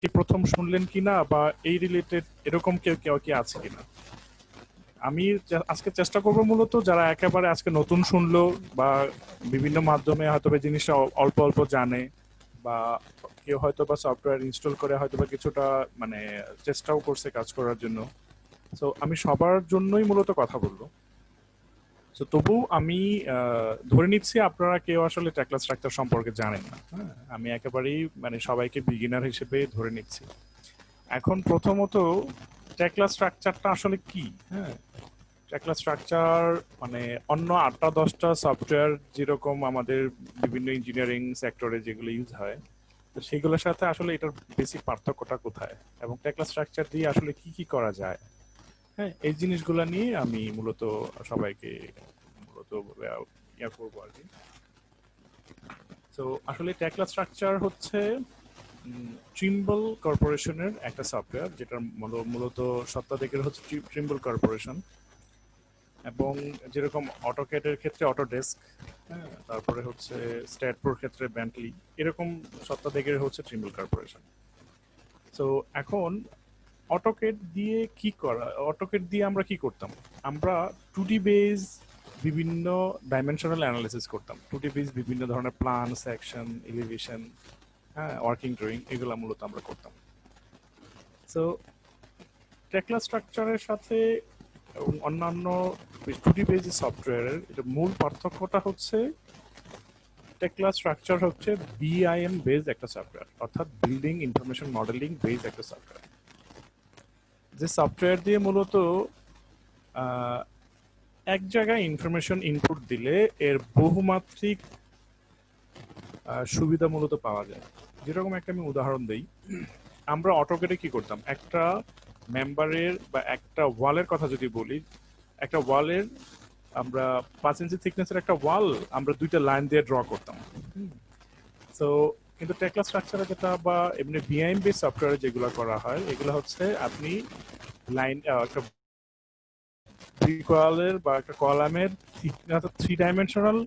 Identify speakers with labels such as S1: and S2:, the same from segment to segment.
S1: কি প্রথম শুনলেন কিনা বা এই রিলেটেড এরকম কেউ কেউ কি আছে কিনা। আমি আজকে চেষ্টা করব মূলত যারা একেবারে আজকে নতুন শুনলো বা বিভিন্ন মাধ্যমে হয়তো বা জিনিসটা অল্প অল্প জানে, বা কেউ হয়তো বা সফটওয়্যার ইনস্টল করে হয়তো বা কিছুটা মানে চেষ্টাও করছে কাজ করার জন্য। তো আমি সবার জন্যই মূলত কথা বলবো। তো তবু আমি ধরে নিচ্ছি আপনারা কেউ আসলে ট্যাকলা স্ট্রাকচার সম্পর্কে জানেন না। হ্যাঁ, আমি একেবারেই মানে সবাইকে বিগিনার হিসেবে ধরে নিচ্ছি। এখন প্রথমত ট্যাকলা স্ট্রাকচারটা আসলে কি? হ্যাঁ, ট্যাকলা স্ট্রাকচার মানে অন্য ৮টা ১০টা সফটওয়্যার যেরকম আমাদের বিভিন্ন ইঞ্জিনিয়ারিং সেক্টরে যেগুলো ইউজ হয়, তো সেগুলোর সাথে আসলে এটার বেসিক পার্থক্যটা কোথায়, এবং ট্যাকলা স্ট্রাকচার দিয়ে আসলে কি কি করা যায়। হ্যাঁ, এই জিনিসগুলো নিয়ে আমি মূলত সবাইকে মূলত ইয়া করবো আর কি। তো আসলে ট্যাকলা স্ট্রাকচার হচ্ছে ট্রিম্বল কর্পোরেশনের একটা সফটওয়্যার, যেটা মূলত সত্ত্বাধিকারী হচ্ছে ট্রিম্বল কর্পোরেশন। এবং যেরকম অটোক্যাডের ক্ষেত্রে অটোডেস্ক, হ্যাঁ, তারপরে হচ্ছে স্ট্যাটপ্রোর ক্ষেত্রে ব্যান্টলি, এরকম সত্ত্বাধিকারী হচ্ছে ট্রিম্বল কর্পোরেশন। তো এখন অটোকেড দিয়ে কি করা, অটোকেড দিয়ে আমরা কি করতাম, আমরা 2D বেজ বিভিন্ন ডাইমেনশনাল অ্যানালিসিস করতাম, 2D বেজ বিভিন্ন ধরনের প্ল্যান, সেকশন, এলিভেশন, হ্যাঁ, ওয়ার্কিং ড্রয়িং, এগুলো মূলত আমরা করতাম। সো টেকলা স্ট্রাকচারের সাথে এবং অন্যান্য 2D বেজ সফটওয়্যারের এটা মূল পার্থক্যটা হচ্ছে টেকলা স্ট্রাকচার হচ্ছে বিআইএম বেজ একটা সফটওয়্যার, অর্থাৎ বিল্ডিং ইনফরমেশন মডেলিং বেজ একটা সফটওয়্যার, যে সফটওয়্যার দিয়ে মূলত এক জায়গায় ইনফরমেশন ইনপুট দিলে এর বহুমাত্রিক সুবিধা মূলত পাওয়া যায়। যেরকম একটা আমি উদাহরণ দিই, আমরা অটোকেটে কি করতাম, একটা মেম্বারের বা একটা ওয়ালের কথা যদি বলি, একটা ওয়ালের আমরা 5 ইঞ্চি থিকনেসের একটা ওয়াল আমরা 2টা লাইন দিয়ে ড্র করতাম। তো কিন্তু টেকলা স্ট্রাকচারে যেটা বা এমনি বিআইএম বেস সফটওয়্যারে যেগুলো করা হয়, এগুলো হচ্ছে আপনি লাইন একটা ব্রিকওয়ালের বা একটা কলামের 3 ডাইমেনশনাল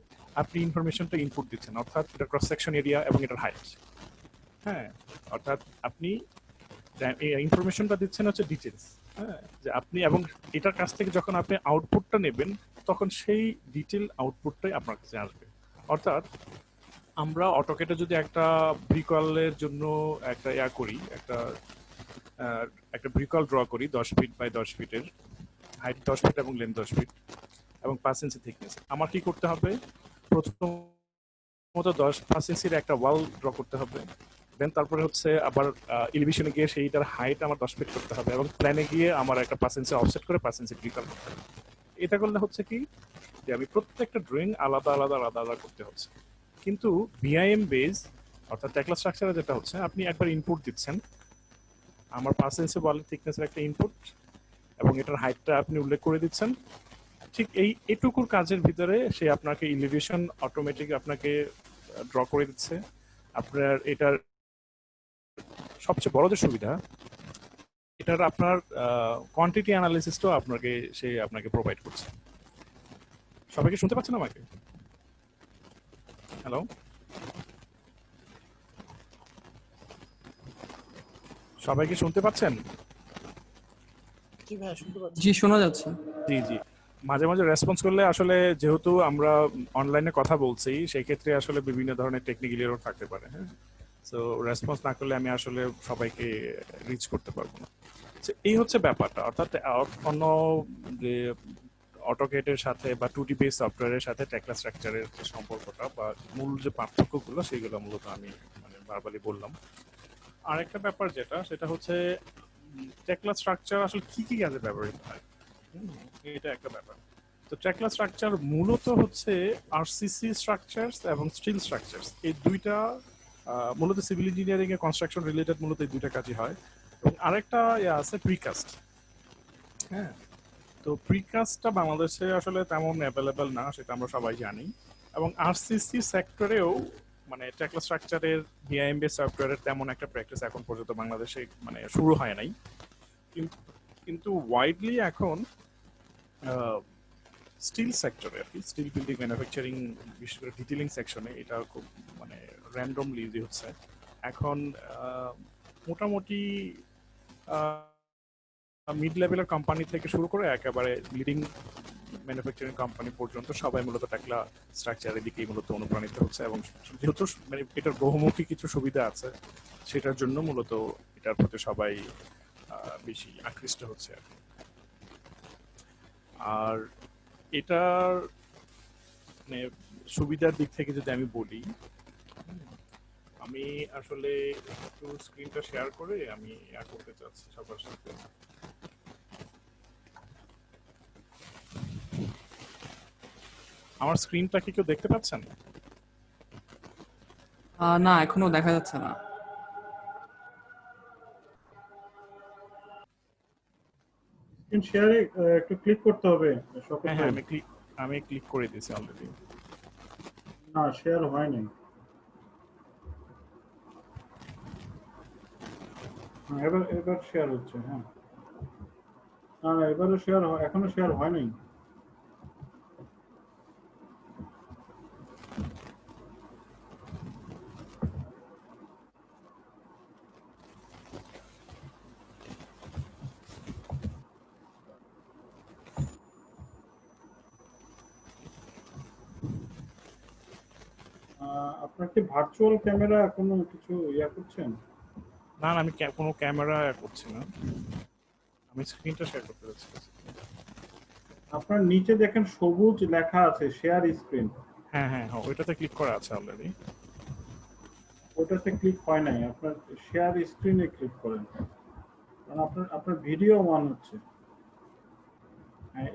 S1: আপনি ইনফরমেশনটা ইনপুট দিচ্ছেন, অর্থাৎ এটা ক্রস সেকশন এরিয়া এবং এটার হাইট। হ্যাঁ, অর্থাৎ আপনি ইনফরমেশনটা দিচ্ছেন হচ্ছে ডিটেলস। হ্যাঁ, যে আপনি এবং এটার কাছ থেকে যখন আপনি আউটপুটটা নেবেন, তখন সেই ডিটেল আউটপুটটাই আপনার কাছে আসবে। অর্থাৎ আমরা অটোকেটে যদি একটা ব্রিকওয়ালের জন্য একটা ইয়া করি, একটা ব্রিকওয়াল ড্র করি 10 ফিট বাই 10 ফিটের, হাইট 10 ফিট এবং লেন্থ 10 ফিট এবং 5 ইঞ্চি থিকনেস, আমার কি করতে হবে, প্রথমত 5 ইঞ্চির একটা ওয়াল ড্র করতে হবে। দেন তারপরে হচ্ছে আবার এলিভেশনে গিয়ে সেইটার হাইট আমার 10 ফিট করতে হবে, এবং প্ল্যানে গিয়ে আমার একটা 5 ইঞ্চি অফসেট করে 5 ইঞ্চি ব্রিকওয়াল করতে হবে। এটা করলে হচ্ছে কি, যে আমি প্রত্যেকটা ড্রয়িং আলাদা আলাদা আলাদা আলাদা করতে হচ্ছে। কিন্তু বিআইএম বেজ অর্থাৎ টেকলা স্ট্রাকচারে যেটা হচ্ছে, আপনি একবার ইনপুট দিচ্ছেন, আমার 5 ইঞ্চি ওয়ালের থিকনেসের একটা ইনপুট এবং এটার হাইটটা আপনি উল্লেখ করে দিচ্ছেন, ঠিক এটুকুর কাজের ভিতরে সে আপনাকে ইলিভেশন অটোমেটিক আপনাকে ড্র করে দিচ্ছে। আপনার এটার সবচেয়ে বড় যে সুবিধা, এটার আপনার কোয়ান্টিটি অ্যানালিসিসটাও আপনাকে প্রোভাইড করছে। সবাইকে শুনতে পাচ্ছেন আমাকে? হ্যালো, সবাইকে শুনতে পাচ্ছেন?
S2: জি ভাইয়া শুনতে পাচ্ছি।
S3: জি, শোনা যাচ্ছে।
S1: জি জি, মাঝে মাঝে রেসপন্স করলে আসলে যেহেতু আমরা অনলাইনে কথা বলছি, সেই ক্ষেত্রে আসলে বিভিন্ন ধরনের টেকনিক্যাল এরর থাকতে পারে। হ্যাঁ, সো রেসপন্স না করলে আমি আসলে সবাইকে রিচ করতে পারবো না। এই হচ্ছে ব্যাপারটা, অর্থাৎ অন্য যে অটোকেটের সাথে বা 2D বেস সফটওয়্যারের সাথে টেকলা স্ট্রাকচারের যে সম্পর্কটা বা মূল যে পার্থক্যগুলো, সেগুলো মূলত আমি মানে ভার্বালি বললাম। আরেকটা ব্যাপার যেটা, সেটা হচ্ছে টেকলা স্ট্রাকচার আসলে কি কি কাজে ব্যবহৃত হয়, এটা একটা ব্যাপার। তো টেকলা স্ট্রাকচার মূলত হচ্ছে আরসিসি স্ট্রাকচারস এবং স্টিল স্ট্রাকচারস, এই দুইটা মূলত সিভিল ইঞ্জিনিয়ারিং এ কনস্ট্রাকশন রিলেটেড মূলত এই দুইটা কাজই হয়। এবং আরেকটা আছে প্রিকাস্ট। হ্যাঁ, তো প্রিকাস্টটা বাংলাদেশে আসলে তেমন অ্যাভেলেবেল না, সেটা আমরা সবাই জানি। এবং আরসিসি সেক্টরেও মানে টেকলা স্ট্রাকচারের বিআইএম বেস সফটওয়্যারের তেমন একটা প্র্যাকটিস এখন পর্যন্ত বাংলাদেশে মানে শুরু হয় নাই। কিন্তু ওয়াইডলি এখন স্টিল সেক্টরে আর কি, স্টিল বিল্ডিং ম্যানুফ্যাকচারিং, বিশেষ করে ডিটেলিং সেকশনে এটা খুব মানে র্যান্ডমলি ইউজ হচ্ছে এখন। মোটামুটি মিড লেভেলের কোম্পানি থেকে শুরু করে একেবারে লিডিং ম্যানুফ্যাকচারিং কোম্পানি পর্যন্ত সবাই মূলত টেকলা স্ট্রাকচারের দিকেই মূলত অনুপ্রাণিত হচ্ছে, এবং যেহেতু মানে এটার বহুমুখী কিছু সুবিধা আছে সেটার জন্য মূলত এটার প্রতি সবাই বেশি আকৃষ্ট হচ্ছে আর কি। আর এটার মানে সুবিধার দিক থেকে যদি আমি বলি, আমি আসলে একটু স্ক্রিনটা শেয়ার করে আমি করতে চাচ্ছি সবার সাথে। আমার স্ক্রিনটা কি কেউ দেখতে পাচ্ছেন?
S3: না, এখনো দেখা যাচ্ছে না।
S4: স্ক্রিন শেয়ারে একটু ক্লিক করতে হবে শওকত
S1: হ্যাঁ
S4: ভাই।
S1: হ্যাঁ, আমি ক্লিক করে দিয়েছি অলরেডি।
S4: না, শেয়ার হয় নাই। হ্যাঁ, এবার এবার শেয়ার হচ্ছে। হ্যাঁ, না না, এবারও শেয়ার এখনো শেয়ার হয় নাই। আপনার কি ভার্চুয়াল ক্যামেরা কোনো কিছু করছেন?
S1: না না, আমি কোনো ক্যামেরা করছি না, আমি স্ক্রিনটা শেয়ার করতে যাচ্ছি।
S4: আপনার নিচে দেখেন সবুজ লেখা আছে শেয়ার স্ক্রিন।
S1: হ্যাঁ হ্যাঁ হ্যাঁ, ওইটাতে ক্লিক করা আছে অলরেডি।
S4: ওটাতে ক্লিক হয় নাই, আপনার শেয়ার স্ক্রিনে ক্লিক করেন, কারণ আপনার আপনার ভিডিও অন হচ্ছে। হ্যাঁ,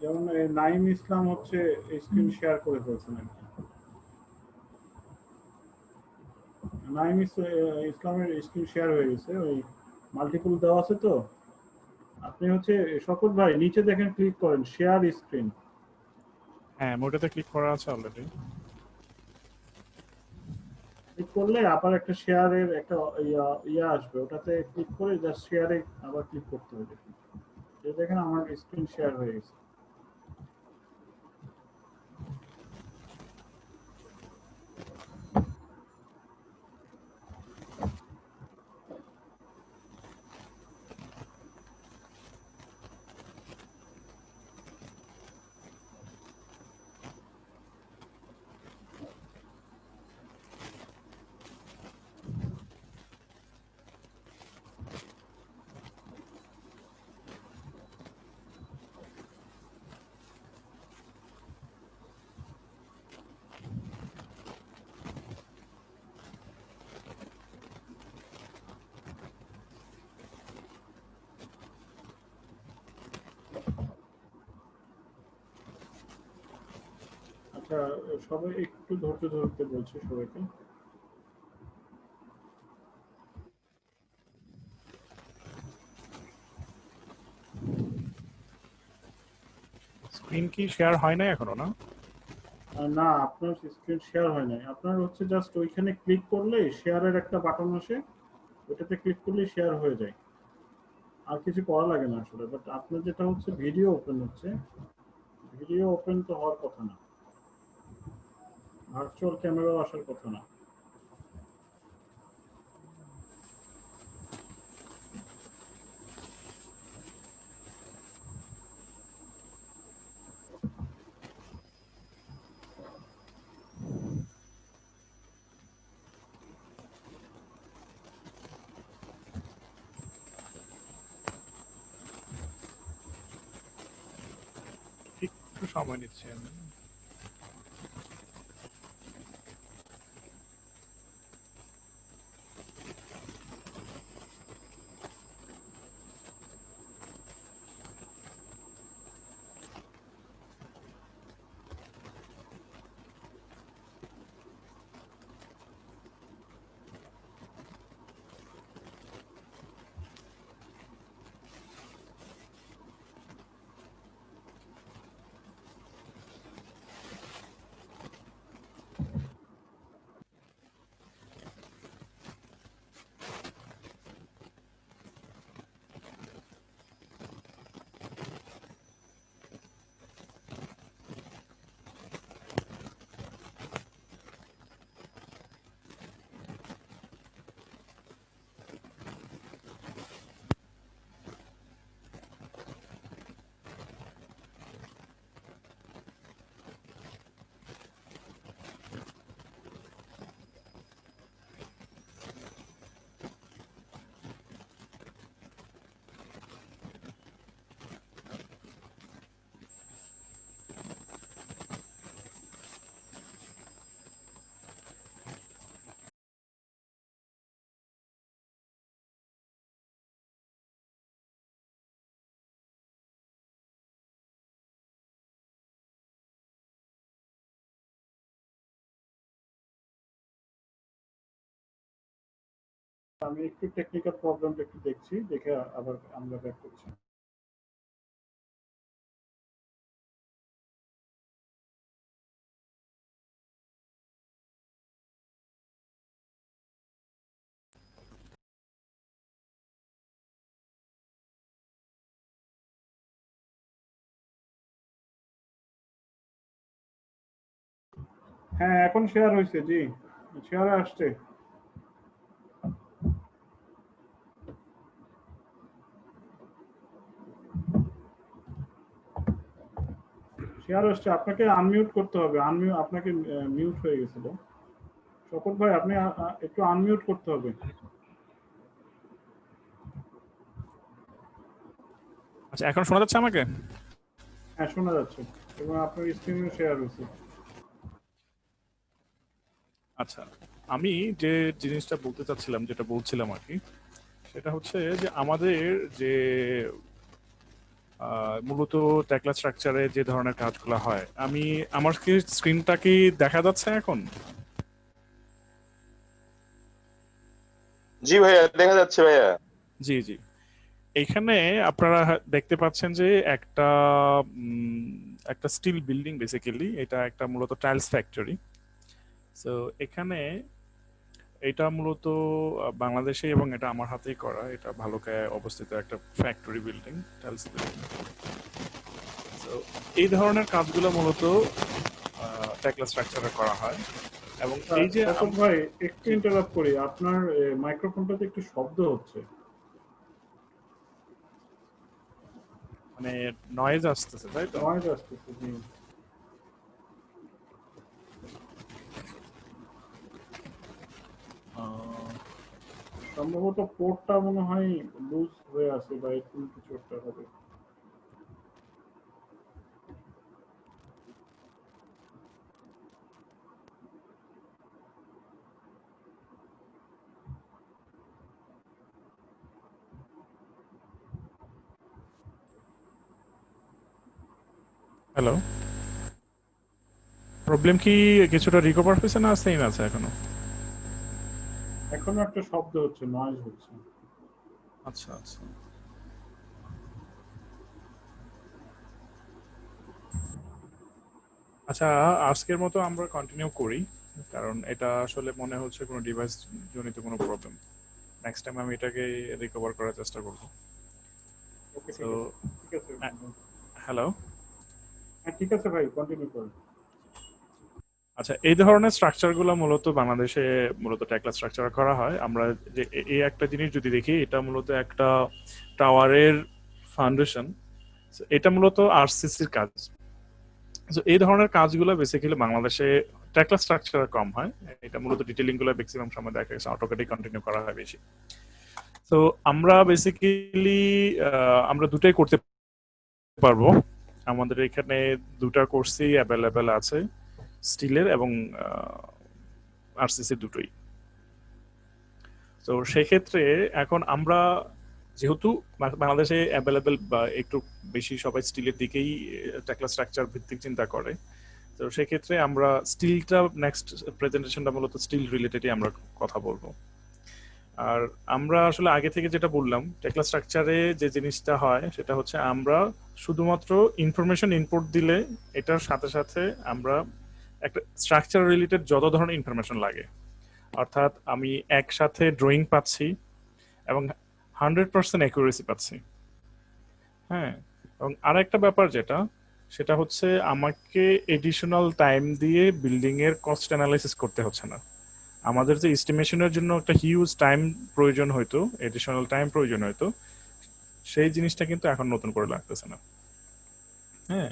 S4: যেমন নাইম ইসলাম হচ্ছে স্ক্রিন শেয়ার করে ফেলছেন আর কি। নাইম ইসলামের স্ক্রিন শেয়ার হয়ে গেছে, ওই মাল্টিপল দেওয়া আছে তো। আপনি হচ্ছে শওকত ভাই নিচে দেখেন ক্লিক করেন শেয়ার স্ক্রিন।
S1: হ্যাঁ, ওটাতে ক্লিক করা আছে অলরেডি।
S4: ক্লিক করলে আবার একটা শেয়ারের একটা ইয়া আসবে, ওটাতে ক্লিক করে জাস্ট শেয়ারে আবার ক্লিক করতে হবে। এই দেখেন আমার স্ক্রিন শেয়ার হয়ে গেছে। আচ্ছা, সবাই একটু ধৈর্য ধরতে বলছি সবাইকে।
S1: স্ক্রিন কি শেয়ার হয় না এখনো? না
S4: না, আপনার স্ক্রিন শেয়ার হয় নাই। আপনার হচ্ছে জাস্ট ওইখানে ক্লিক করলে শেয়ারের একটা বাটন আসে, ওটাতে ক্লিক করলে শেয়ার হয়ে যায়, আর কিছু করা লাগে না আসলে। বাট আপনার যেটা হচ্ছে ভিডিও ওপেন হচ্ছে, ভিডিও ওপেন তো হওয়ার কথা না, ভার্চুয়াল ক্যামেরাও আসার কথা না।
S1: একটু সময় নিচ্ছি আমি।
S4: আমি একটু টেকনিক্যাল প্রবলেমটা একটু দেখছি, দেখে আবার আমরা ব্যাক করছি। হ্যাঁ, এখন শেয়ার হয়েছে, জি শেয়ারে আসছে। শেয়ার আসছে, আপনাকে আনমিউট করতে হবে। আপনাকে মিউট হয়ে গেছিল। শপথ ভাই, আপনি একটু আনমিউট করতে হবে।
S1: আচ্ছা, এখন শোনা যাচ্ছে আমাকে?
S4: হ্যাঁ, শোনা যাচ্ছে এবং আপনার স্ক্রিনে শেয়ার হয়েছে।
S1: আচ্ছা, আমি যে জিনিসটা বলতে চাচ্ছিলাম, যেটা বলছিলাম আর কি, সেটা হচ্ছে যে আমাদের যে মূলত টেকলা স্ট্রাকচারে যে ধরনের কাজগুলো হয়, আমার কি স্ক্রিনটা কি দেখা যাচ্ছে এখন?
S5: জি ভাইয়া, দেখা যাচ্ছে ভাইয়া।
S1: জি জি। এইখানে আপনারা দেখতে পাচ্ছেন যে একটা স্টিল বিল্ডিং, বেসিক্যালি এটা একটা মূলত টাইলস ফ্যাক্টরি। সো এখানে এটা মূলত বাংলাদেশে, এবং এটা আমার হাতেই করা, এটা ভালুকায় অবস্থিত একটা ফ্যাক্টরি বিল্ডিং, টাইলস বিল্ডিং। তো এই ধরনের কাজগুলো মূলত টেকলা স্ট্রাকচারে করা হয়। এবং এই যে
S4: শপথ ভাই, একটু ইন্টারাপ্ট করি, আপনার মাইক্রোফোনটাতে একটু শব্দ হচ্ছে।
S1: মানে নয়েজ আসতেছে, তাই তো?
S4: নয়েজ আসতেছে, জি। সম্ভবত পোর্টটা মনে হয় লুজ হয়ে আছে বা এরকম কিছু একটা হবে।
S1: হ্যালো, প্রবলেম কি কিছুটা রিকভার হয়েছে না সেম আছে এখনো?
S4: এখনো একটা শব্দ হচ্ছে, নয়েজ হচ্ছে।
S1: আচ্ছা আচ্ছা। আচ্ছা, আজকের মতো আমরা কন্টিনিউ করি, কারণ এটা আসলে মনে হচ্ছে কোনো ডিভাইস জনিত কোনো প্রবলেম। নেক্সট টাইম আমি এটাকে রিকভার করার চেষ্টা করব।
S4: ওকে,
S1: সো
S4: ঠিক আছে।
S1: হ্যালো।
S4: হ্যাঁ, ঠিক আছে ভাই, কন্টিনিউ করুন।
S1: আচ্ছা, এই ধরনের স্ট্রাকচারগুলো মূলত বাংলাদেশে মূলত টেকলা স্ট্রাকচার করা হয়। আমরা যে এই একটা জিনিস যদি দেখি, এটা মূলত একটা টাওয়ারের ফাউন্ডেশন। এটা মূলত আরসিসির কাজ। তো এই ধরনের কাজগুলো বেসিক্যালি বাংলাদেশে টেকলা স্ট্রাকচার কম হয়। এটা মূলত ডিটেলিং গুলো ম্যাক্সিমাম সময় দেখা গেছে অটোকেটে কন্টিনিউ করা হয় বেশি। তো আমরা বেসিক্যালি আমরা দুটাই করতে পারবো। আমাদের এখানে দুটা কোর্সই অ্যাভেলেবেল আছে, স্টিলের এবং আরসিসি দুটোই। তো সেক্ষেত্রে এখন আমরা যেহেতু বাংলাদেশে অ্যাভেলেবেল বা একটু বেশি সবাই স্টিলের দিকেই টেকলা স্ট্রাকচার ভিত্তিক চিন্তা করে, তো সেক্ষেত্রে আমরা স্টিলটা নেক্সট প্রেজেন্টেশনটা মূলত স্টিল রিলেটেডই আমরা কথা বলবো। আর আমরা আসলে আগে থেকে যেটা বললাম, টেকলা স্ট্রাকচারে যে জিনিসটা হয় সেটা হচ্ছে আমরা শুধুমাত্র ইনফরমেশন ইনপুট দিলে এটার সাথে সাথে আমরা একটা স্ট্রাকচার রিলেটেড যত ধরনের ইনফরমেশন লাগে, অর্থাৎ আমি একসাথে ড্রয়িং পাচ্ছি এবং 100% অ্যাকুরেসি পাচ্ছি। হ্যাঁ, এবং আরেকটা ব্যাপার যেটা, সেটা হচ্ছে আমাকে এডিশনাল টাইম দিয়ে বিল্ডিং এর কস্ট অ্যানালাইসিস করতে হচ্ছে না। আমাদের যে এস্টিমেশনের জন্য একটা হিউজ টাইম প্রয়োজন হইতো, এডিশনাল টাইম প্রয়োজন হইতো, সেই জিনিসটা কিন্তু এখন নতুন করে লাগতেছে না। হ্যাঁ,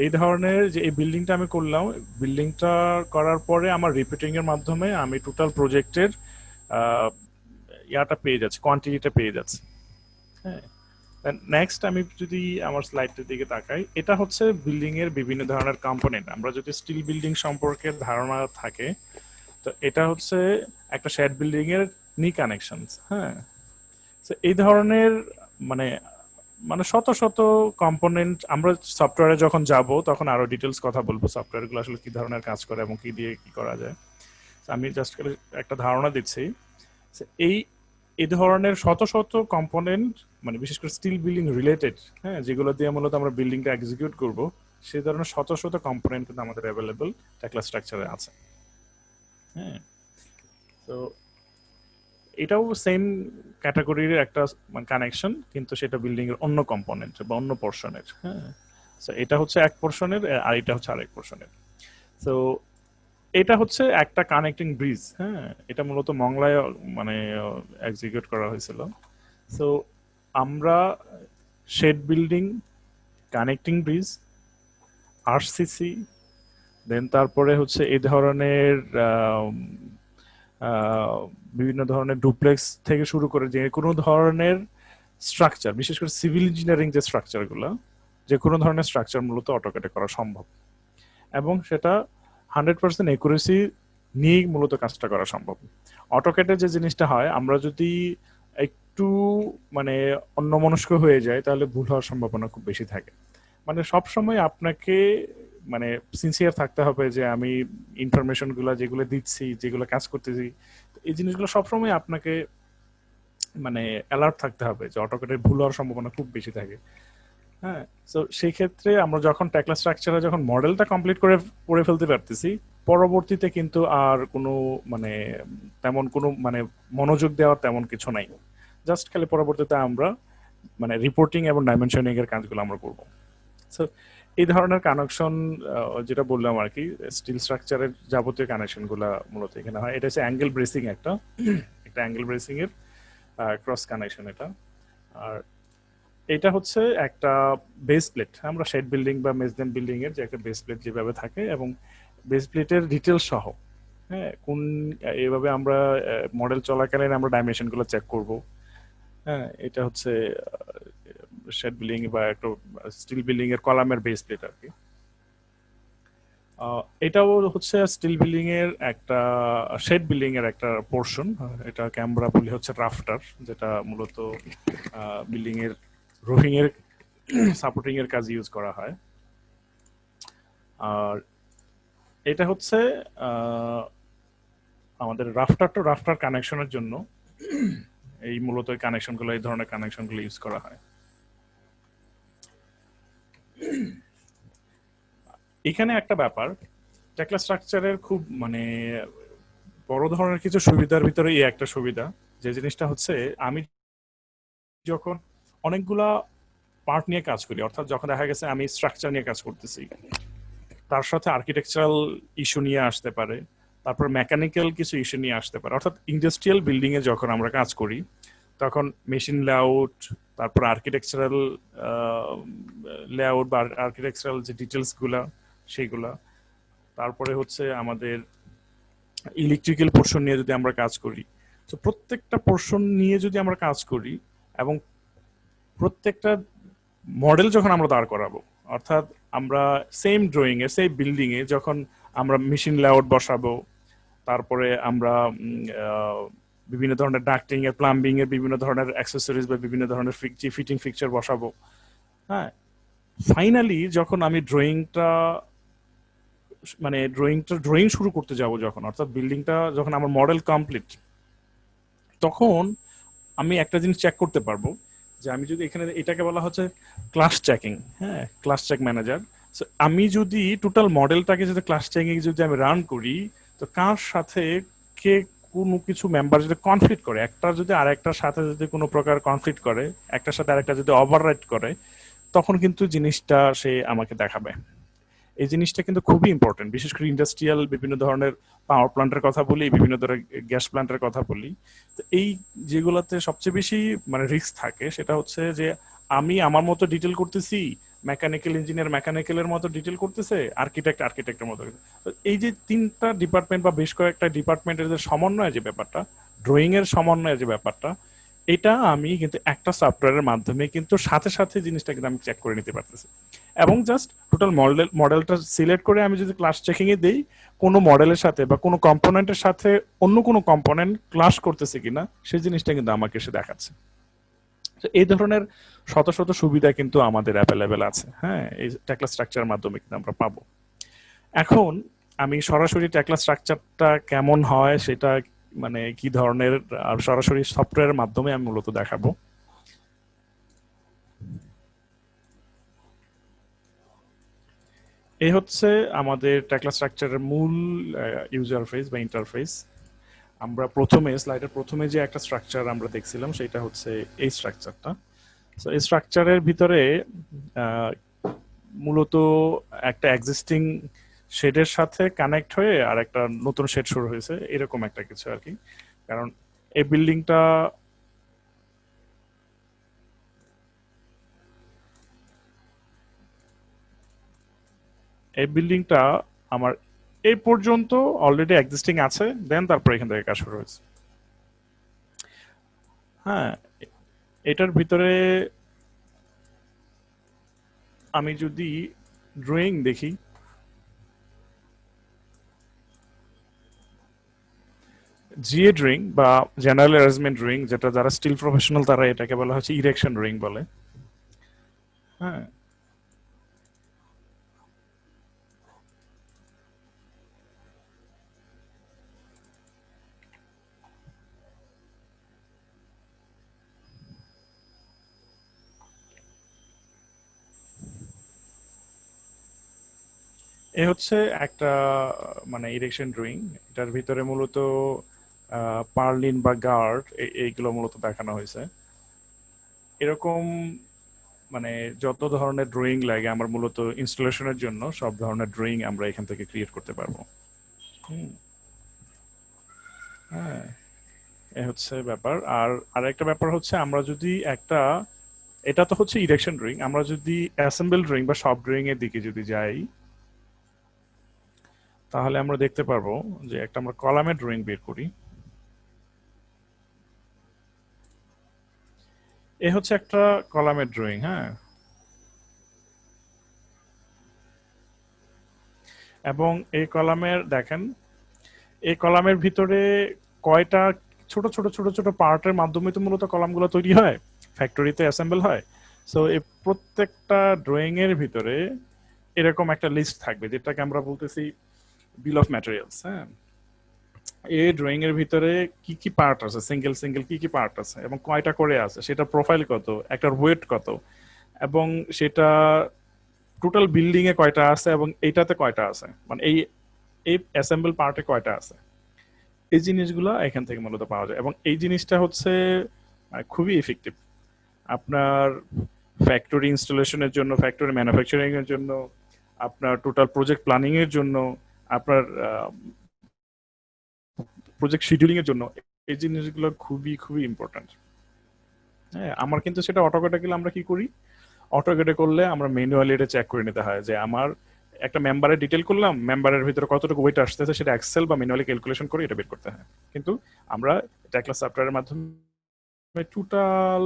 S1: এই ধরনের যে এই বিল্ডিংটা আমি করলাম, বিল্ডিংটা করার পরে আমার রিপিটিং এর মাধ্যমে আমি টোটাল প্রজেক্টের ইয়াটা পেয়ে যাচ্ছি, কোয়ান্টিটিটা পেয়ে যাচ্ছি। হ্যাঁ, নেক্সট আমি যদি আমার স্লাইডের দিকে তাকাই, এটা হচ্ছে বিল্ডিং এর বিভিন্ন ধরনের কম্পোনেন্ট। আমরা যদি স্টিল বিল্ডিং সম্পর্কে ধারণা থাকে, তো এটা হচ্ছে একটা শেড বিল্ডিং এর নি কানেকশন। হ্যাঁ, তো এই ধরনের মানে মানে শত শত কম্পোনেন্ট। আমরা সফটওয়্যারে যখন যাব তখন আরো ডিটেলস কথা বলবো সফটওয়্যার গুলো আসলে কি ধরনের কাজ করে এবং কি দিয়ে কি করা যায়। তো আমি জাস্ট একটা ধারণা দিচ্ছি। এই এই ধরনের শত শত কম্পোনেন্ট, মানে বিশেষ করে স্টিল বিল্ডিং রিলেটেড, হ্যাঁ, যেগুলো দিয়ে মূলত আমরা বিল্ডিংটা এক্সিকিউট করব, সেই ধরনের শত শত কম্পোনেন্ট কিন্তু আমাদের অ্যাভেলেবল টেকলা স্ট্রাকচারে আছে। হ্যাঁ, তো এটাও সেম ক্যাটাগরির একটা কানেকশন, কিন্তু সেটা বিল্ডিং এর অন্য কম্পোনেন্ট বা অন্য পোর্শনের। হ্যাঁ, তো এটা হচ্ছে এক পোর্শনের, আর এটা হচ্ছে আরেক পোর্শনের। তো এটা হচ্ছে একটা কানেক্টিং ব্রিজ। হ্যাঁ, এটা মূলত মংলায় মানে এক্সিকিউট করা হয়েছিল। সো আমরা shed building, connecting bridge, RCC, then তারপরে হচ্ছে এই ধরনের আহ, বিভিন্ন ধরনের ডুপ্লেক্স থেকে শুরু করে যে কোনো ধরনের স্ট্রাকচার, বিশেষ করে সিভিল ইঞ্জিনিয়ারিং যে স্ট্রাকচারগুলো, যে কোনো ধরনের স্ট্রাকচার মূলত অটোক্যাডে করা সম্ভব, এবং সেটা 100% একুরেসি নিয়েই মূলত কাজটা করা সম্ভব। অটোক্যাডে যে জিনিসটা হয়, আমরা যদি একটু মানে অন্যমনস্ক হয়ে যায় তাহলে ভুল হওয়ার সম্ভাবনা খুব বেশি থাকে। মানে সবসময় আপনাকে মানে সিনসিয়ার থাকতে হবে যে আমি ইনফরমেশন গুলা যেগুলো দিচ্ছি, যেগুলো কাজ করতেছি, এই জিনিসগুলো সবসময় আপনাকে মানে অ্যালার্ট থাকতে হবে যে অটোক্যাডের ভুল হওয়ার সম্ভাবনা খুব বেশি থাকে। হ্যাঁ, তো সেই ক্ষেত্রে আমরা যখন টেকলা স্ট্রাকচারে যখন মডেলটা কমপ্লিট করে ফেলতে পারতেছি, পরবর্তীতে কিন্তু আর কোনো মানে তেমন কোনো মানে মনোযোগ দেওয়ার তেমন কিছু নাই। জাস্ট খালি পরবর্তীতে আমরা মানে রিপোর্টিং এবং ডাইমেনশনিং এর কাজগুলো আমরা করব। সো এই ধরনের কানেকশন, যেটা বললাম আর কি, স্টিল স্ট্রাকচারের যাবতীয় কানেকশন গুলা মূলত এখানে হয়। এটা হচ্ছে অ্যাঙ্গেল ব্রেসিং, একটা একটা অ্যাঙ্গেল ব্রেসিং এর ক্রস কানেকশন এটা। আর এটা হচ্ছে একটা বেস প্লেট। আমরা শেড বিল্ডিং বা মেজদান বিল্ডিং এর যে একটা বেস প্লেট যেভাবে থাকে, এবং বেস প্লেটের ডিটেল সহ, হ্যাঁ, কোন এইভাবে আমরা মডেল চলাকালীন আমরা ডাইমেনশন গুলো চেক করব। হ্যাঁ, এটা হচ্ছে শেড বিল্ডিং বা একটা স্টিল বিল্ডিং এর কলামের বেস প্লেট আর কি। এটাও হচ্ছে স্টিল বিল্ডিং এর একটা, শেড বিল্ডিং এর একটা পোর্শন। এটাকে আমরা বলি হচ্ছে রাফটার, যেটা মূলত বিল্ডিং এর রুফিং এর সাপোর্টিং এর কাজে ইউজ করা হয়। আর এটা হচ্ছে আমাদের রাফটার টু রাফটার কানেকশনের জন্য এই মূলত এই কানেকশনগুলো, এই ধরনের কানেকশনগুলো ইউজ করা হয়। এখানে একটা ব্যাপার, টেকলা স্ট্রাকচারের খুব মানে বড় ধরনের কিছু সুবিধার ভিতরে এই একটা সুবিধা, যে জিনিসটা হচ্ছে আমি যখন অনেকগুলা পার্ট নিয়ে কাজ করি, অর্থাৎ যখন দেখা গেছে আমি স্ট্রাকচার নিয়ে কাজ করতেছি, তার সাথে আর্কিটেকচারাল ইস্যু নিয়ে আসতে পারে, তারপর মেকানিক্যাল কিছু ইস্যু নিয়ে আসতে পারে। অর্থাৎ ইন্ডাস্ট্রিয়াল বিল্ডিং এ যখন আমরা কাজ করি, তখন মেশিন লেআউট, তারপর আর্কিটেকচারাল লেআউট বা আর্কিটেকচারাল যে ডিটেলস গুলা সেইগুলা, তারপরে হচ্ছে আমাদের ইলেকট্রিক্যাল পোর্শন নিয়ে যদি আমরা কাজ করি, তো প্রত্যেকটা পোর্শন নিয়ে যদি আমরা কাজ করি এবং প্রত্যেকটা মডেল যখন আমরা দাঁড় করাবো, অর্থাৎ আমরা সেম ড্রয়িং এ সেই বিল্ডিং এ যখন আমরা মেশিন লেআউট বসাবো, তারপরে আমরা বিভিন্ন ধরনের ডাক্টিং এর, প্লাম্বিং এর বিভিন্ন ধরনের অ্যাক্সেসরিজ বা বিভিন্ন ধরনের ফিটিং ফিক্সচার বসাবো। হ্যাঁ, ফাইনালি যখন আমি ড্রয়িং শুরু করতে যাব, যখন অর্থাৎ বিল্ডিংটা যখন আমার মডেল কমপ্লিট, তখন আমি একটা জিনিস চেক করতে পারবো যে আমি যদি এখানে, এটাকে বলা হচ্ছে ক্লাস চেকিং। হ্যাঁ, ক্লাস চেক ম্যানেজার। আমি যদি টোটাল মডেলটাকে যদি ক্লাস চেকিং যদি আমি রান করি, তো কার সাথে কে কোনো কিছু মেম্বার যদি কনফ্লিক্ট করে, একটা যদি আরেকটার সাথে যদি কোনো প্রকার কনফ্লিক্ট করে, একটার সাথে আরেকটা যদি ওভাররাইড করে, তখন কিন্তু জিনিসটা সে আমাকে দেখাবে। এই জিনিসটা কিন্তু খুবই ইম্পর্টেন্ট, বিশেষ করে ইন্ডাস্ট্রিয়াল বিভিন্ন ধরনের পাওয়ার প্ল্যান্টের কথা বলি, বিভিন্ন ধরনের গ্যাস প্ল্যান্টের কথা বলি। তো এই যেগুলোতে সবচেয়ে বেশি মানে রিস্ক থাকে, সেটা হচ্ছে যে আমি আমার মতো ডিটেল করতেছি, মেকানিক্যাল ইঞ্জিনিয়ার মেকানিক্যালের মতো ডিটেল করতেছে, আর্কিটেক্ট আর্কিটেক্টের মতো। তো এই যে তিনটা ডিপার্টমেন্ট বা বেশ কয়েকটা ডিপার্টমেন্টের যে সমন্বয় যে ব্যাপারটা, ড্রয়িং এর সমন্বয়ের যে ব্যাপারটা, এটা আমি কিন্তু একটা সফটওয়্যারের মাধ্যমে কিন্তু সাথে সাথে জিনিসটা কিন্তু আমি চেক করে নিতে পারতেছি। এবং জাস্ট টোটাল মডেলটা সিলেক্ট করে আমি যদি ক্লাস চেকিং এ দেই, কোনো মডেলের সাথে বা কোনো কম্পোনেন্টের সাথে অন্য কোনো কম্পোনেন্ট ক্লাস করতেছে কিনা, সেই জিনিসটা কিন্তু আমাকে এসে দেখাচ্ছে। তো এই ধরনের শত শত সুবিধা কিন্তু আমাদের অ্যাভেলেবেল আছে। হ্যাঁ, এই টেকলা স্ট্রাকচারের মাধ্যমে কিন্তু আমরা পাবো। এখন আমি সরাসরি টেকলা স্ট্রাকচারটা কেমন হয় সেটা মানে কি ধরনের সরাসরি সফটওয়্যারের মাধ্যমে আমি মূলত দেখাবো। এই হচ্ছে আমাদের টেকলা স্ট্রাকচারের মূল ইউজার ফেস বা ইন্টারফেস। আমরা প্রথমে স্লাইডের প্রথমে যে একটা স্ট্রাকচার আমরা দেখছিলাম সেটা হচ্ছে এই স্ট্রাকচারটা। সো এই স্ট্রাকচারের ভিতরে আহ, মূলত একটা এক্সিস্টিং শেডের সাথে কানেক্ট হয়ে আর একটা নতুন শেড শুরু হয়েছে, এরকম একটা কিছু আর কি। কারণ এই বিল্ডিংটা আমার এই পর্যন্ত অলরেডি এক্সিস্টিং আছে, দেন তারপর এখান থেকে কাজ শুরু হয়েছে। হ্যাঁ, এটার ভিতরে আমি যদি ড্রয়িং দেখি, জিএ ড্রয়িং বা জেনারেল অ্যারেঞ্জমেন্ট ড্রয়িং, যেটা যারা স্টিল প্রফেশনাল তারা এটাকে বলা হচ্ছে ইরেকশন ড্রয়িং বলে। হ্যাঁ, এ হচ্ছে একটা মানে ইরেকশন ড্রয়িং। এটার ভিতরে মূলত পার্লিন বা গার্ড এইগুলো মূলত দেখানো হয়েছে। এরকম মানে যত ধরনের ড্রয়িং লাগে আমার মূলত ইনস্টলেশনের জন্য, সব ধরনের ড্রয়িং আমরা এখান থেকে ক্রিয়েট করতে পারবো। হুম, হ্যাঁ, এ হচ্ছে ব্যাপার। আর আরেকটা ব্যাপার হচ্ছে আমরা যদি একটা, এটা তো হচ্ছে ইরেকশন ড্রয়িং, আমরা যদি অ্যাসেম্বল ড্রয়িং বা সব ড্রয়িং এর দিকে যদি যাই, তাহলে আমরা দেখতে পারবো যে একটা আমরা কলামের ড্রয়িং বের করি। এ হচ্ছে একটা কলামের ড্রয়িং। হ্যাঁ, এবং এই কলামের দেখেন, এই কলামের ভিতরে কয়টা ছোট ছোট ছোট ছোট পার্টের মাধ্যমে তো মূলত কলামগুলো তৈরি হয়, ফ্যাক্টরিতে অ্যাসেম্বল হয়। সো এই প্রত্যেকটা ড্রয়িং এর ভিতরে এরকম একটা লিস্ট থাকবে, যেটাকে আমরা বলতেছি বিল অফ ম্যাটেরিয়ালস। হ্যাঁ, এই ড্রয়িং এর ভিতরে কি কি পার্ট আছে, সিঙ্গেল সিঙ্গেল কি কি পার্ট আছে এবং কয়টা করে আছে, সেটা প্রোফাইল কত, একটার ওয়েট কত, এবং সেটা টোটাল বিল্ডিং এ কয়টা আছে এবং এইটাতে কয়টা আছে, মানে এই এই অ্যাসেম্বল পার্টে কয়টা আছে, এই জিনিসগুলো এখান থেকে মূলত পাওয়া যায়। এবং এই জিনিসটা হচ্ছে খুবই ইফেক্টিভ আপনার ফ্যাক্টরি ইনস্টলেশনের জন্য, ফ্যাক্টরি ম্যানুফ্যাকচারিং এর জন্য, আপনার টোটাল প্রজেক্ট প্ল্যানিং এর জন্য, আপনার প্রজেক্ট শিডিউলিং এর জন্য। এই জিনিসগুলো খুবই খুবই ইম্পর্টেন্ট। হ্যাঁ, আমার কিন্তু সেটা অটোকেটে গেলে আমরা কি করি, অটোকেটে করলে আমরা ম্যানুয়ালি এটা চেক করে নিতে হয় যে আমার একটা মেম্বারের ডিটেল করলাম, মেম্বারের ভিতরে কতটুকু ওয়েট আসতেছে, সেটা এক্সেল বা ম্যানুয়ালি ক্যালকুলেশন করে এটা বের করতে হয়। কিন্তু আমরা টেকলা সফটওয়্যারের মাধ্যমে টোটাল